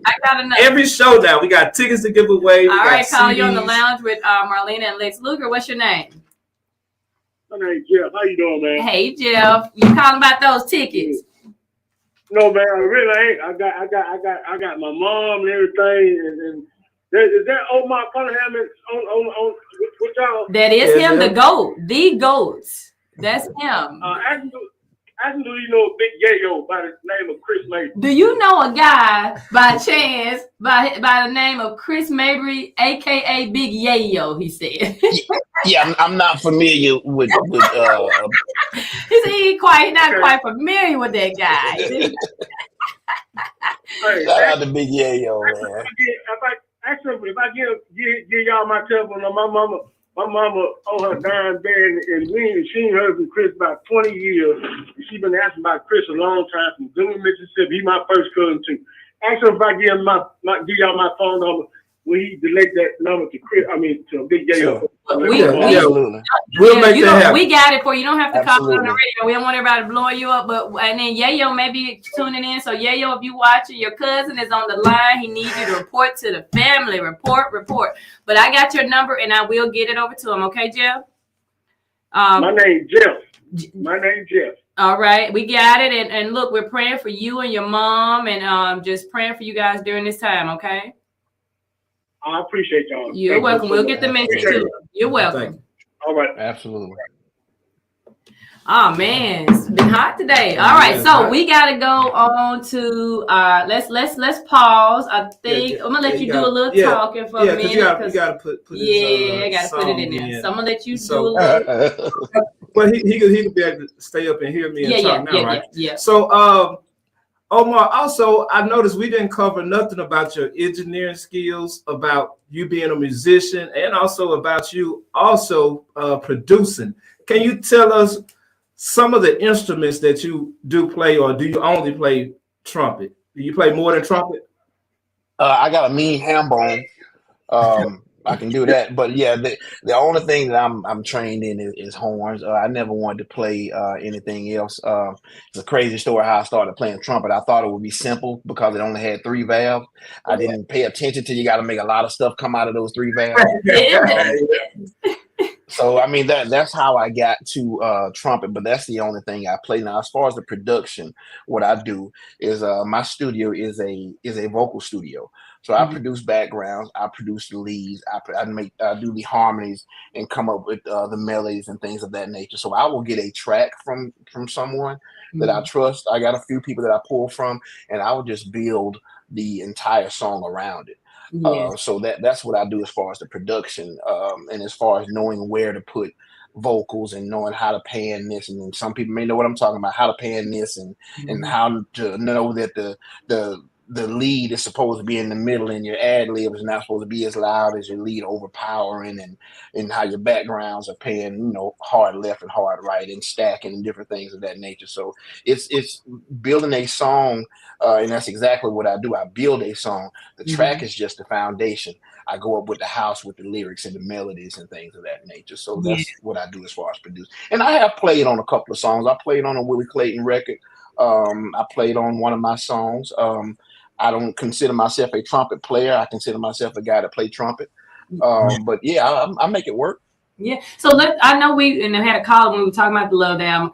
[SPEAKER 1] I got enough.
[SPEAKER 2] Every show now, we got tickets to give away.
[SPEAKER 1] All right, call you on the lounge with Marlena and Lex Luga. What's your name?
[SPEAKER 7] My name's Jeff. How you doing, man?
[SPEAKER 1] Hey, Jeff. You calling about those tickets?
[SPEAKER 7] No, man, I really ain't. I got my mom and everything, and is that Omar Cunningham on with y'all?
[SPEAKER 1] That is him, the GOAT, the GOAT. That's him.
[SPEAKER 7] I do you know a big yayo by the name of Chris Mabry?
[SPEAKER 1] Do you know a guy by chance by the name of Chris Mabry, aka Big Yayo? He said.
[SPEAKER 5] Yeah, I'm not familiar with.
[SPEAKER 1] He's not quite familiar with that guy.
[SPEAKER 7] Hey,
[SPEAKER 5] shout out to Big Yayo, man.
[SPEAKER 7] If I give y'all my telephone, my mama on her dying bed, and she ain't heard from Chris about 20 years. She been asking about Chris a long time from Boone, Mississippi. He my first cousin too. Ask him if I give y'all my phone number. Will he delete that number to Chris? To Big Yayo?
[SPEAKER 2] We'll make that happen.
[SPEAKER 1] We got it for you. You don't have to call on the radio. We don't want everybody blowing you up. And then Yayo may be tuning in. So Yayo, if you watching, your cousin is on the line. He needs you to report to the family. Report. But I got your number and I will get it over to him. Okay, Jeff?
[SPEAKER 7] My name's Jeff.
[SPEAKER 1] All right, we got it. And look, we're praying for you and your mom, and just praying for you guys during this time. Okay.
[SPEAKER 7] I appreciate y'all.
[SPEAKER 1] You're welcome. We'll get the message to you. You're welcome.
[SPEAKER 7] All right.
[SPEAKER 5] Absolutely.
[SPEAKER 1] Oh man, it's been hot today. All right, so we gotta go on to let's pause. I think I'm gonna let you do a little talking for a minute.
[SPEAKER 2] You gotta put
[SPEAKER 1] I gotta put it in there. So I'm gonna let you do a little.
[SPEAKER 2] Well, he could be able to stay up and hear me and talk now, right?
[SPEAKER 1] Yeah.
[SPEAKER 2] So Omar, also, I noticed we didn't cover nothing about your engineering skills, about you being a musician, and also about you also producing. Can you tell us some of the instruments that you do play, or do you only play trumpet? Do you play more than trumpet?
[SPEAKER 5] I got a mean ham bone. I can do that, but yeah, the only thing that I'm trained in is horns. I never wanted to play anything else. It's a crazy story how I started playing trumpet. I thought it would be simple because it only had 3 valves. I didn't pay attention to you got to make a lot of stuff come out of those 3 valves. So I mean that's how I got to trumpet, but that's the only thing I play. Now, as far as the production, what I do is my studio is a vocal studio. So I produce backgrounds, I produce the leads, I do the harmonies and come up with the melodies and things of that nature. So I will get a track from someone that I trust. I got a few people that I pull from, and I will just build the entire song around it. So that's what I do as far as the production, and as far as knowing where to put vocals and knowing how to pan this. And then some people may know what I'm talking about, how to pan this and how to know that the lead is supposed to be in the middle and your ad lib is not supposed to be as loud as your lead overpowering, and how your backgrounds are paying, hard left and hard right and stacking and different things of that nature. So it's building a song, and that's exactly what I do. I build a song. The track is just the foundation. I go up with the house with the lyrics and the melodies and things of that nature. So that's what I do as far as produce. And I have played on a couple of songs. I played on a Willie Clayton record. I played on one of my songs. I don't consider myself a trumpet player. I consider myself a guy that plays trumpet. But yeah, I make it work.
[SPEAKER 1] Yeah. So I know we had a call when we were talking about the Love album.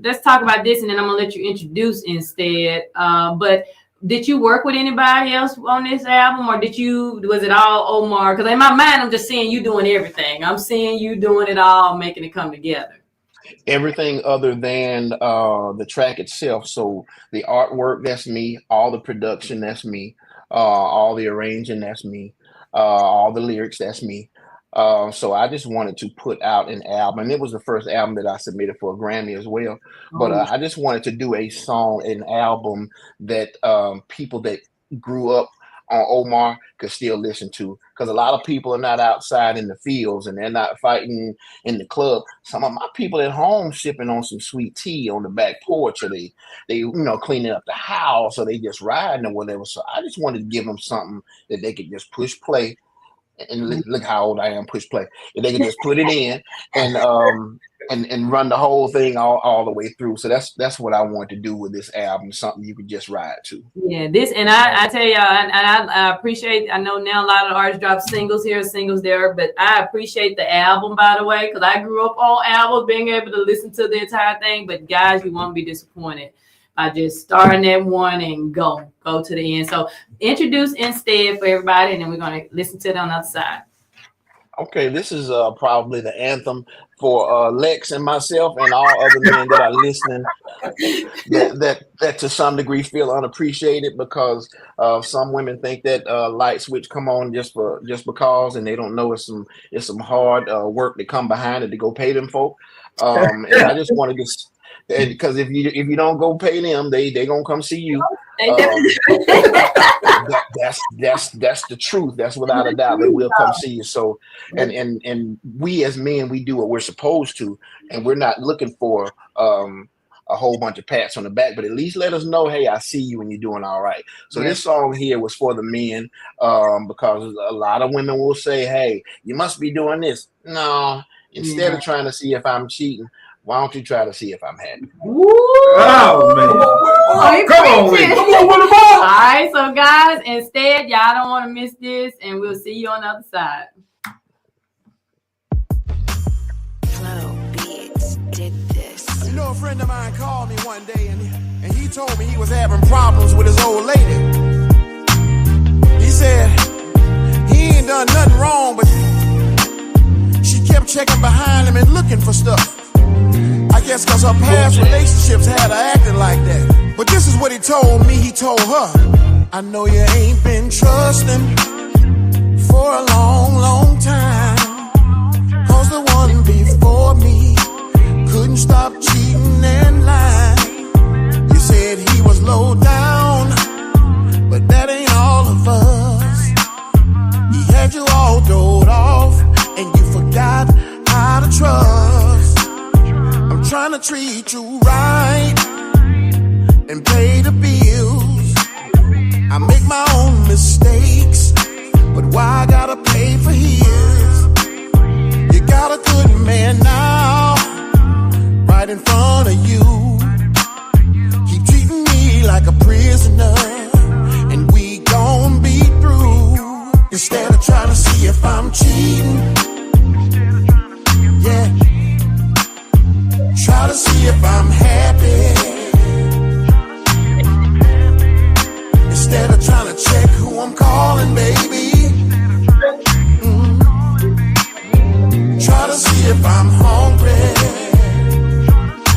[SPEAKER 1] Let's talk about this, and then I'm gonna let you introduce instead. But did you work with anybody else on this album, or was it all Omar? Because in my mind, I'm just seeing you doing everything. I'm seeing you doing it all, making it come together.
[SPEAKER 5] Everything other than the track itself. So the artwork, that's me. All the production, that's me. All the arranging, that's me. All the lyrics, that's me. So I just wanted to put out an album, and it was the first album that I submitted for a Grammy as well. But I just wanted to do a song, an album that people that grew up on Omar could still listen to, because a lot of people are not outside in the fields and they're not fighting in the club. Some of my people at home sipping on some sweet tea on the back porch, or they cleaning up the house, or they just riding or whatever. So I just wanted to give them something that they could just push play. And look how old I am, push play. If they can just put it in and run the whole thing all the way through. So that's what I want to do with this album, something you could just ride to.
[SPEAKER 1] Yeah, this, and I tell y'all, and I appreciate, I know now a lot of the artists drop singles here, singles there, but I appreciate the album, by the way, because I grew up on albums, being able to listen to the entire thing. But guys, you won't be disappointed by just starting at one and go to the end. So introduce Instead for everybody, and then we're going to listen to it on the other side.
[SPEAKER 5] Okay, this is probably the anthem for Lex and myself and all other men that are listening that to some degree feel unappreciated, because some women think that light switch come on just because, and they don't know it's some hard work to come behind it to go pay them folk. And I just wanted to. Because if you don't go pay them, they gonna come see you. That's the truth. That's without a doubt. They will come see you. So, and we as men, we do what we're supposed to, and we're not looking for a whole bunch of pats on the back, but at least let us know, hey, I see you and you're doing all right. So this song here was for the men, because a lot of women will say, hey, you must be doing this. No, instead of trying to see if I'm cheating, why don't you try to see if I'm happy?
[SPEAKER 2] Oh, man. Come on with it. Come on with the ball.
[SPEAKER 1] All right, so guys, Instead, y'all don't want to miss this, and we'll see you on the other side.
[SPEAKER 9] Flow Beats did this.
[SPEAKER 4] You know, a friend of mine called me one day, and he told me he was having problems with his old lady. He said he ain't done nothing wrong, but she kept checking behind him and looking for stuff. I guess because her past relationships had her acting like that. But this is what he told me. He told her, I know you ain't been trusting for a long, long time, 'cause the one before me couldn't stop cheating and lying. You said he was low down, but that ain't all of us. He had you all doed off, and you forgot how to trust. I'm trying to treat you right and pay the bills. I make my own mistakes, but why I gotta pay for his? You got a good man now, right in front of you. Keep treating me like a prisoner, and we gon' be through. Instead of trying to see if I'm cheating, yeah, try to see if I'm happy. Instead of trying to check who I'm calling, baby. Try to see if I'm hungry.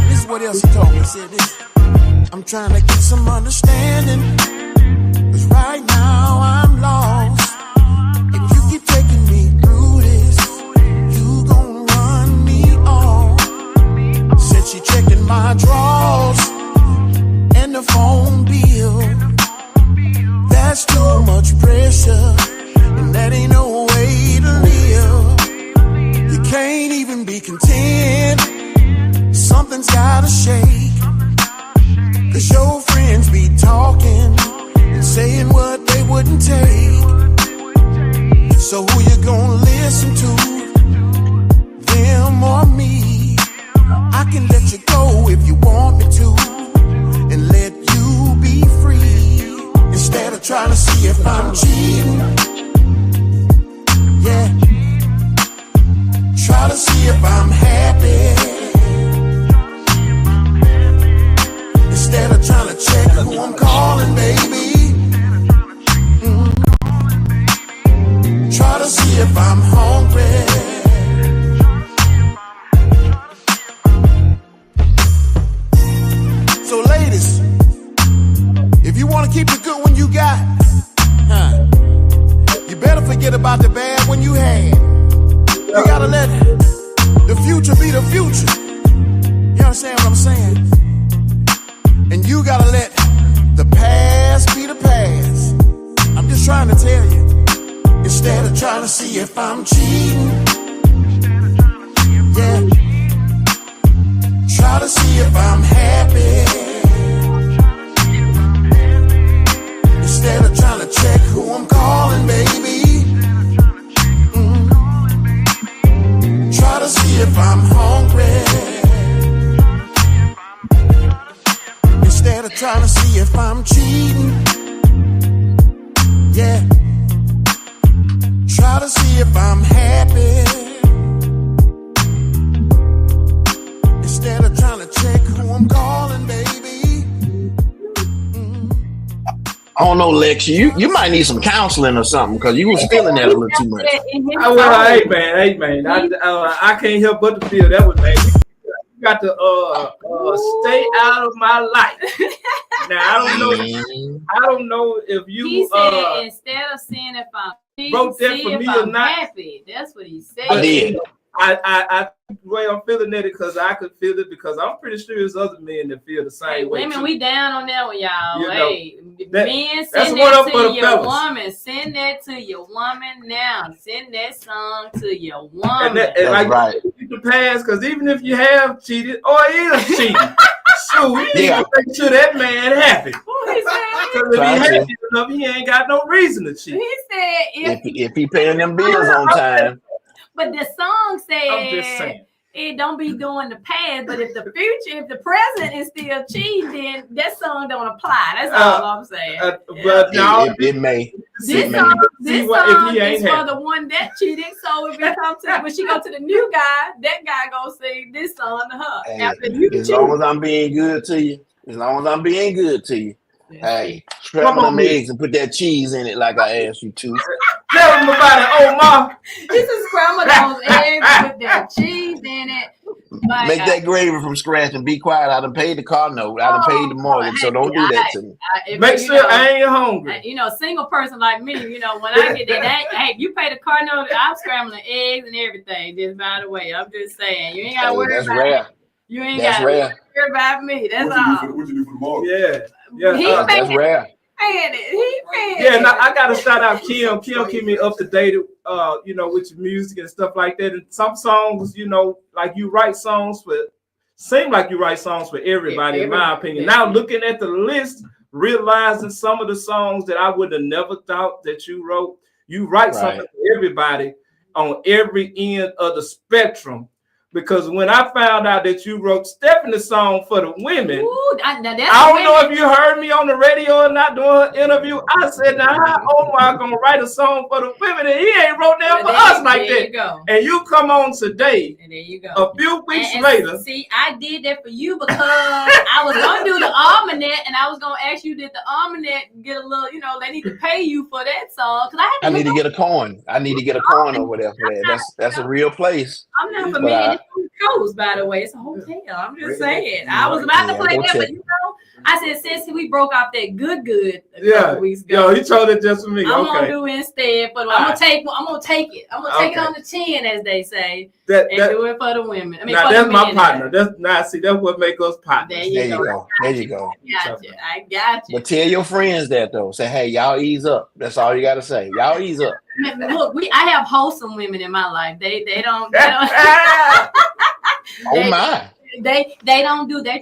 [SPEAKER 4] This is what else he told me. He said this: I'm trying to get some understanding, 'cause right now I'm lost. If you keep taking me through this, you gon' run me off. Said she checking my drawers and the phone bill. That's too much pressure, and that ain't no way to live. You can't even be content. Something's gotta shake, 'cause your friends be talking and saying what they wouldn't take. So who you gonna listen to, them or me? I can let you go if you want me to, and let you be free. Instead of trying to see if I'm cheating, yeah, try to see if I'm happy. Instead of trying to check who I'm calling, baby. Try to see if I'm hungry. So ladies, if you want to keep the good one you got, you better forget about the bad one you had. You gotta let the future be the future. You understand what I'm saying? And you gotta let the past be the past. I'm just trying to tell you, instead of trying to see if I'm cheating, yeah, try to see if I'm happy. Instead of trying to check who I'm calling, baby, try to see if I'm hungry. Instead of trying to see if I'm cheating, yeah, try to see if I'm happy. Instead of trying to check who I'm calling, baby.
[SPEAKER 5] I don't know, Lex. You might need some counseling or something because you was feeling that a little too much.
[SPEAKER 2] Hey man. I can't help but to feel that was bad. You got to stay out of my life. Now I don't know if you.
[SPEAKER 1] He said instead of seeing if I'm
[SPEAKER 2] wrote that for me or not.
[SPEAKER 1] Happy. That's what he said.
[SPEAKER 5] I did.
[SPEAKER 2] I the way I'm feeling it because I could feel it because I'm pretty sure there's other men that feel the same way.
[SPEAKER 1] Women, we down on that one, y'all. Men,
[SPEAKER 2] that's
[SPEAKER 1] send that to your
[SPEAKER 2] fellas.
[SPEAKER 1] woman. Send that to your woman now. Send that song to your woman.
[SPEAKER 2] That's
[SPEAKER 5] like, right.
[SPEAKER 2] You can pass because even if you have cheated or is cheating, so you need to make sure that man happy. Because if he happy enough, he ain't got no reason to cheat.
[SPEAKER 1] He said
[SPEAKER 5] if he paying them bills on time.
[SPEAKER 1] But the song
[SPEAKER 2] I'm just saying.
[SPEAKER 1] said it don't be doing the past, but if the future, if the present is still cheating, then that song don't apply. That's all I'm saying.
[SPEAKER 2] But now
[SPEAKER 5] it may.
[SPEAKER 1] This song is for the one that cheated. So if it comes to when she go to the new guy, that guy gonna sing this song to her.
[SPEAKER 5] Hey, as long as I'm being good to you, hey, scramble them eggs and put that cheese in it like I asked you to.
[SPEAKER 2] Tell them about it, Omar.
[SPEAKER 1] This is scramble those eggs with that cheese in it.
[SPEAKER 5] Make that gravy from scratch and be quiet. I done paid the car note. I done paid the mortgage, so don't do that to me.
[SPEAKER 2] Make sure I ain't hungry.
[SPEAKER 1] Single person like me, when I get that, hey, you pay the car note, I'm scrambling eggs and everything. Just by the way, I'm just saying, you ain't got to worry about
[SPEAKER 5] rare.
[SPEAKER 1] You ain't got to worry about me. That's all.
[SPEAKER 8] What you do for the mortgage?
[SPEAKER 2] Yeah.
[SPEAKER 5] That's rare.
[SPEAKER 2] Yeah, now I gotta shout out Kim. Kim keep me up to date, with your music and stuff like that. And some songs, like you write songs seem like you write songs for everybody, in my opinion. Now looking at the list, realizing some of the songs that I would have never thought that you wrote, you write something for everybody on every end of the spectrum. Because when I found out that you wrote Stephanie's song for the women, I don't know if you heard me on the radio or not doing her interview. I said, now how Omar gonna write a song for the women and he ain't wrote that for us like that? And you come on today,
[SPEAKER 1] and there you go.
[SPEAKER 2] A few weeks later.
[SPEAKER 1] See, I did that for you because I was gonna do the almanac and I was gonna ask you, did the almanac get a little, they need to pay you for that song? Because
[SPEAKER 5] I need to get a coin. I need to get a coin over there for that. That's a real place.
[SPEAKER 1] I'm not familiar. Coast, by the way, it's a hotel. I'm just saying. I was about to play that, but I said since we broke off that good a couple weeks ago.
[SPEAKER 2] He told it just for me.
[SPEAKER 1] I'm gonna do instead, but I'm gonna take it. I'm gonna take it on the chin, as they say, and do it for the women.
[SPEAKER 2] Now that's my partner. That's what make us partners.
[SPEAKER 5] There you go.
[SPEAKER 1] I got you.
[SPEAKER 5] But tell your friends that though. Say, hey, y'all ease up. That's all you gotta say. Y'all ease up.
[SPEAKER 1] Look, I have wholesome women in my life. They don't.
[SPEAKER 5] Oh my!
[SPEAKER 1] They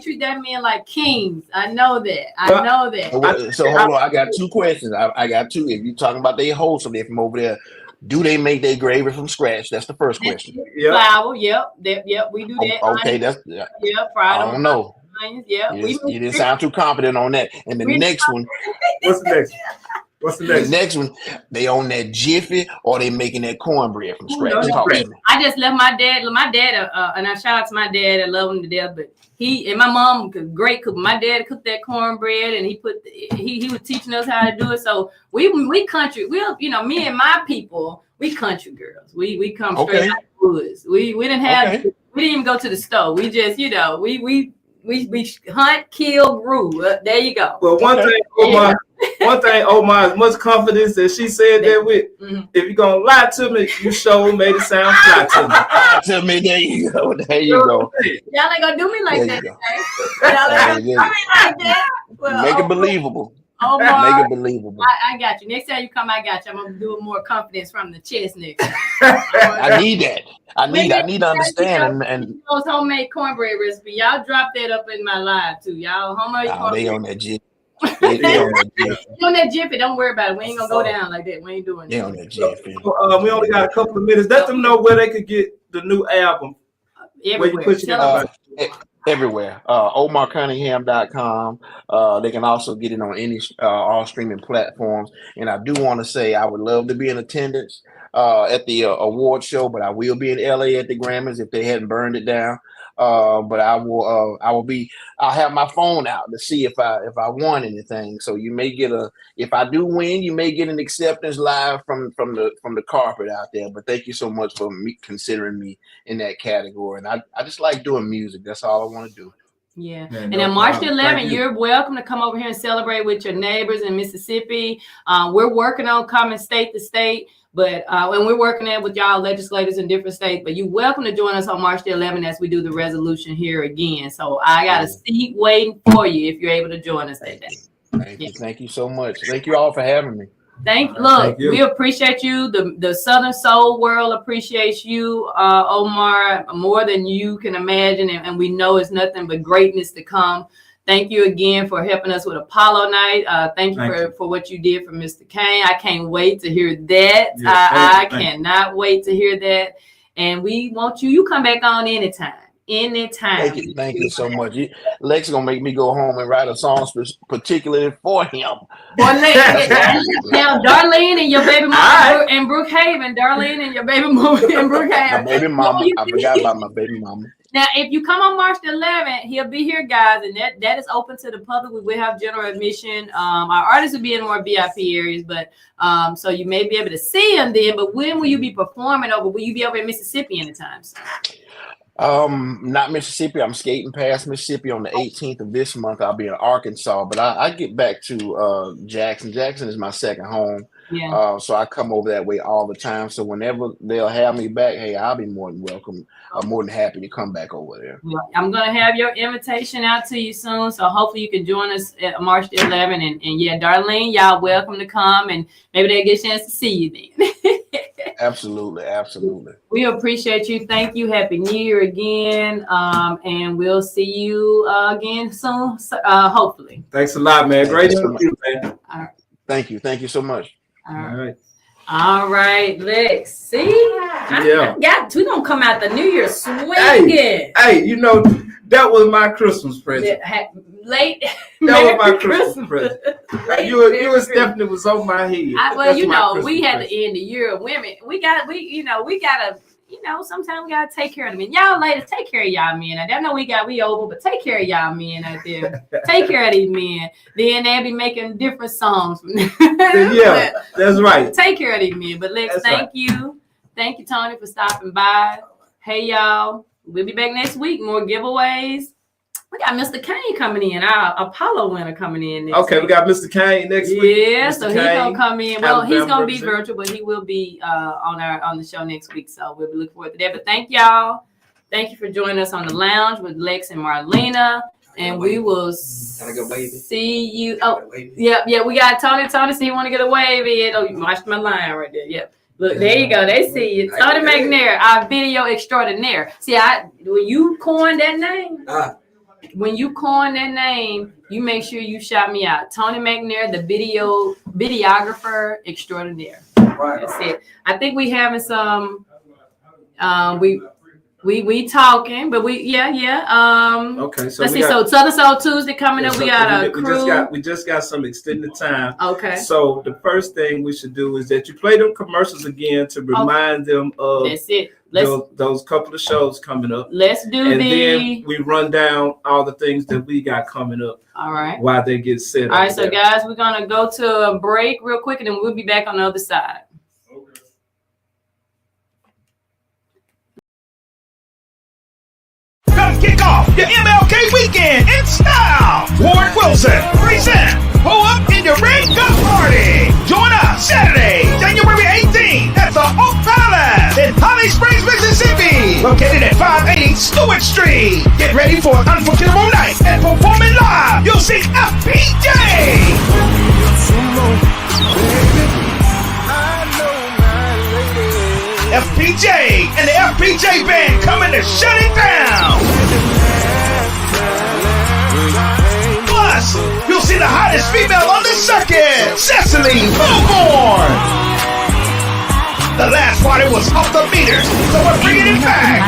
[SPEAKER 1] treat their men like kings. I know that.
[SPEAKER 5] So hold on, I got two questions. I got two. If you're talking about they wholesome, they're from over there. Do they make their gravy from scratch? That's the first question.
[SPEAKER 1] Flour, yep, we do that.
[SPEAKER 5] Okay, that's
[SPEAKER 1] fried.
[SPEAKER 5] I don't know.
[SPEAKER 1] Yeah,
[SPEAKER 5] you didn't sound too confident on that. And the next one.
[SPEAKER 2] What's the next? What's the next?
[SPEAKER 5] The next one, they own that Jiffy or they making that cornbread from scratch.
[SPEAKER 1] I just left my dad, and I shout out to my dad. I love him to death, but he and my mom could great cook. My dad cooked that cornbread, and he was teaching us how to do it. So we country, me and my people, we country girls. We come straight out of the woods. We didn't have we didn't even go to the store. We just we we hunt, kill, grew. There you go.
[SPEAKER 2] Well, one thing, Omar, as much confidence that she said that with, if you're gonna lie to me, you sure made it sound fly to me.
[SPEAKER 5] To me, there you go. There you go.
[SPEAKER 1] Y'all ain't gonna do me like
[SPEAKER 5] There
[SPEAKER 1] that.
[SPEAKER 5] you go.
[SPEAKER 1] Y'all ain't gonna do me like that. Well,
[SPEAKER 5] Make it believable.
[SPEAKER 1] Omar,
[SPEAKER 5] Make it believable.
[SPEAKER 1] I got you. Next time you come, I got you. I'm gonna do it more confidence from the chest next time.
[SPEAKER 5] I need that. I need to understand and
[SPEAKER 1] those homemade cornbread recipe. Y'all drop that up in my live too. Y'all homemade cornbread.
[SPEAKER 5] They on that jiffy. They on that jiffy.
[SPEAKER 1] You on that jiffy, don't worry about it. We ain't gonna go down like that. We ain't doing
[SPEAKER 5] They
[SPEAKER 1] that.
[SPEAKER 5] on that jiffy.
[SPEAKER 2] We only got a couple of minutes. Let them know where they could get the new album.
[SPEAKER 1] Everywhere.
[SPEAKER 5] Everywhere. OmarCunningham.com. They can also get it on any all streaming platforms. And I do want to say I would love to be in attendance at the award show, but I will be in LA at the Grammys if they hadn't burned it down. But I'll have my phone out to see if I won anything. So you may get if I do win, you may get an acceptance live from the carpet out there. But thank you so much for considering me in that category. And I just like doing music. That's all I want to do.
[SPEAKER 1] Yeah. And then March 11th, you're welcome to come over here and celebrate with your neighbors in Mississippi. We're working on coming state to state. But when we're working with y'all legislators in different states, but you're welcome to join us on March the 11th as we do the resolution here again. So I got a seat waiting for you if you're able to join us that day.
[SPEAKER 5] Thank you so much. Thank you all for having me.
[SPEAKER 1] Look, we appreciate you. The Southern Soul world appreciates you, Omar, more than you can imagine. And we know it's nothing but greatness to come. Thank you again for helping us with Apollo Night. Thank you for what you did for Mr. Kane. I can't wait to hear that. I cannot wait to hear that. And we want you come back on anytime. Thank you
[SPEAKER 5] so much. Lex gonna make me go home and write a song particularly for him.
[SPEAKER 1] Now, Darlene and your baby mama in Brookhaven. Darlene and your baby mama in Brookhaven.
[SPEAKER 5] My baby mama. I forgot about my baby mama.
[SPEAKER 1] Now, if you come on March the 11th, he'll be here, guys, and that is open to the public. We will have general admission. Our artists will be in more VIP areas, but so you may be able to see him then. But when will you be performing over? Will you be over in Mississippi anytime soon?
[SPEAKER 5] Not Mississippi. I'm skating past Mississippi on the 18th of this month. I'll be in Arkansas, but I get back to Jackson. Jackson is my second home.
[SPEAKER 1] Yeah.
[SPEAKER 5] So I come over that way all the time. So whenever they'll have me back, hey, I'll be more than welcome. I'm more than happy to come back over there.
[SPEAKER 1] Well, I'm going to have your invitation out to you soon. So hopefully you can join us at March the 11th. And yeah, Darlene, y'all welcome to come. And maybe they'll get a chance to see you then.
[SPEAKER 5] Absolutely.
[SPEAKER 1] We appreciate you. Thank you. Happy New Year again. And we'll see you again soon, hopefully.
[SPEAKER 2] Thanks a lot, man. Great interview, man.
[SPEAKER 1] All right.
[SPEAKER 5] Thank you so much.
[SPEAKER 1] All right, Lex. See?
[SPEAKER 2] Yeah.
[SPEAKER 1] We're going to come out the New Year swinging.
[SPEAKER 2] Hey, you know, that was my Christmas present.
[SPEAKER 1] That
[SPEAKER 2] was my Christmas present. You and Stephanie was on my head.
[SPEAKER 1] We had to end the year of women. We gotta, sometimes we gotta take care of them. And y'all ladies, take care of y'all men. I know we over, but take care of y'all men out there. Take care of these men. Then they'll be making different songs.
[SPEAKER 2] Yeah, that's right.
[SPEAKER 1] Take care of these men. But Lex, thank you. Thank you, Tony, for stopping by. Hey, y'all. We'll be back next week. More giveaways. We got Mr. Kane coming in, our Apollo winner coming in next week.
[SPEAKER 2] We got Mr. Kane next week.
[SPEAKER 1] Yeah, so he's gonna come in. Well, he's gonna be virtual, but he will be on the show next week. So we'll be looking forward to that. But thank y'all. Thank you for joining us on the lounge with Lex and Marlena. And we will see you. Oh, yeah. We got Tony. Tony, so you want to get a wave in? Oh, you watched my line right there. Yep. Look, there you go. They see you. Tony McNair, our video extraordinaire. See, when you coined that name. When you coin that name, you make sure you shout me out. Tony McNair, the videographer extraordinaire. Right. That's it. I think we having some. We talking, but okay. So let's see. So Southern Soul Tuesday coming up. We got a crew.
[SPEAKER 2] We just got some extended time.
[SPEAKER 1] Okay.
[SPEAKER 2] So the first thing we should do is that you play them commercials again to remind them of.
[SPEAKER 1] That's it.
[SPEAKER 2] Those couple of shows coming up.
[SPEAKER 1] Let's do
[SPEAKER 2] and then we run down all the things that we got coming up.
[SPEAKER 1] All right.
[SPEAKER 2] While they get set up.
[SPEAKER 1] All right, so guys, we're gonna go to a break real quick, and then we'll be back on the other side.
[SPEAKER 3] Come kick off your MLK weekend in style. Ward Wilson present Pull Up in Your Red Cup Party. Join us Saturday, January 18th at the Oak Palace in Holly Springs, Mississippi. Located at 580 Stewart Street. Get ready for an unforgettable night and performing live. You'll see FPJ. FPJ and the FPJ band coming to shut it down. Plus, you'll see the hottest female on the circuit, Cecily Billboard. The last party was off the meters, so we're bringing it back.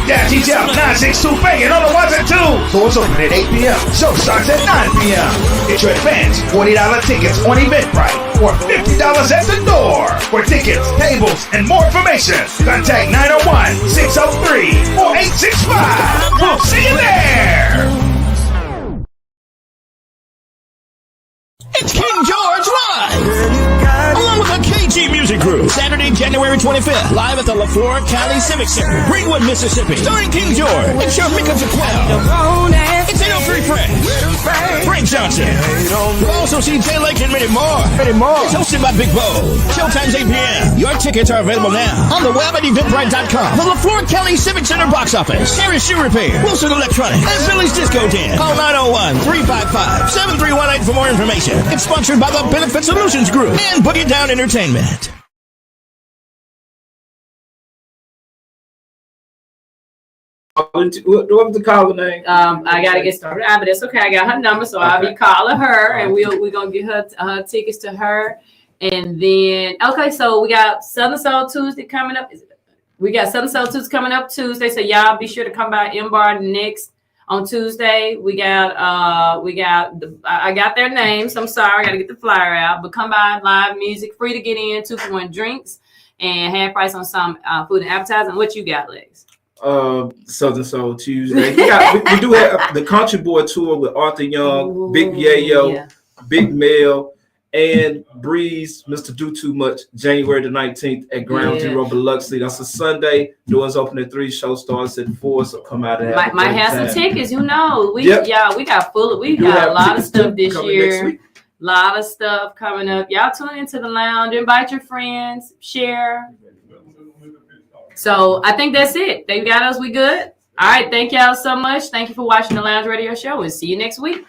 [SPEAKER 3] Yeah, TTL 962 banging on the ones and twos. Doors open at 8 p.m. Show starts at 9 p.m. Get your advance $40 tickets on Eventbrite or $50 at the door. For tickets, tables, and more information, contact 901-603-4865. We'll see you there.
[SPEAKER 4] It's King George Live! Along with the KG Music Group. Saturday, January 25th. Live at the LaFleur County Civic Center, Greenwood, Mississippi. Starring King George and Sharmika Jaquel. It's 803 Frank Johnson. We'll also see Jay Lake and many more. It's hosted by Big Bo. Showtime's 8 p.m. Your tickets are available now on the web at Eventbrite.com. The LaFleur County Civic Center box office. Harris Shoe Repair, Wilson Electronics, and Billy's Disco Den. Call 901-355-7318 for more information. It's sponsored by the Benefit Solutions Group and Boogie Down Entertainment.
[SPEAKER 2] What was the caller name?
[SPEAKER 1] I gotta get started, but it's okay. I got her number, so I'll be calling her, and we're gonna get her tickets to her, and then so we got Southern Soul Tuesday coming up. We got Southern Soul Tuesday coming up Tuesday, so y'all be sure to come by M-Bar next on Tuesday. I got their names. I'm sorry, I gotta get the flyer out, but come by. Live music, free to get in, 2-for-1 drinks, and half price on some food and advertising. What you got, Lex?
[SPEAKER 2] Southern Soul Tuesday. We do have the Country Boy tour with Arthur Young, Big Yayo, Big Mel, and Breeze, Mr. Do Too Much, January the 19th at Ground Zero Biloxi. That's a Sunday. Doors open at 3. Show starts at 4. So come out and
[SPEAKER 1] might have some tickets. We got a lot of stuff this year. A lot of stuff coming up. Y'all tune into the lounge. Invite your friends. Share. So I think that's it. They got us. We good. All right. Thank y'all so much. Thank you for watching the Lounge Radio Show, and see you next week.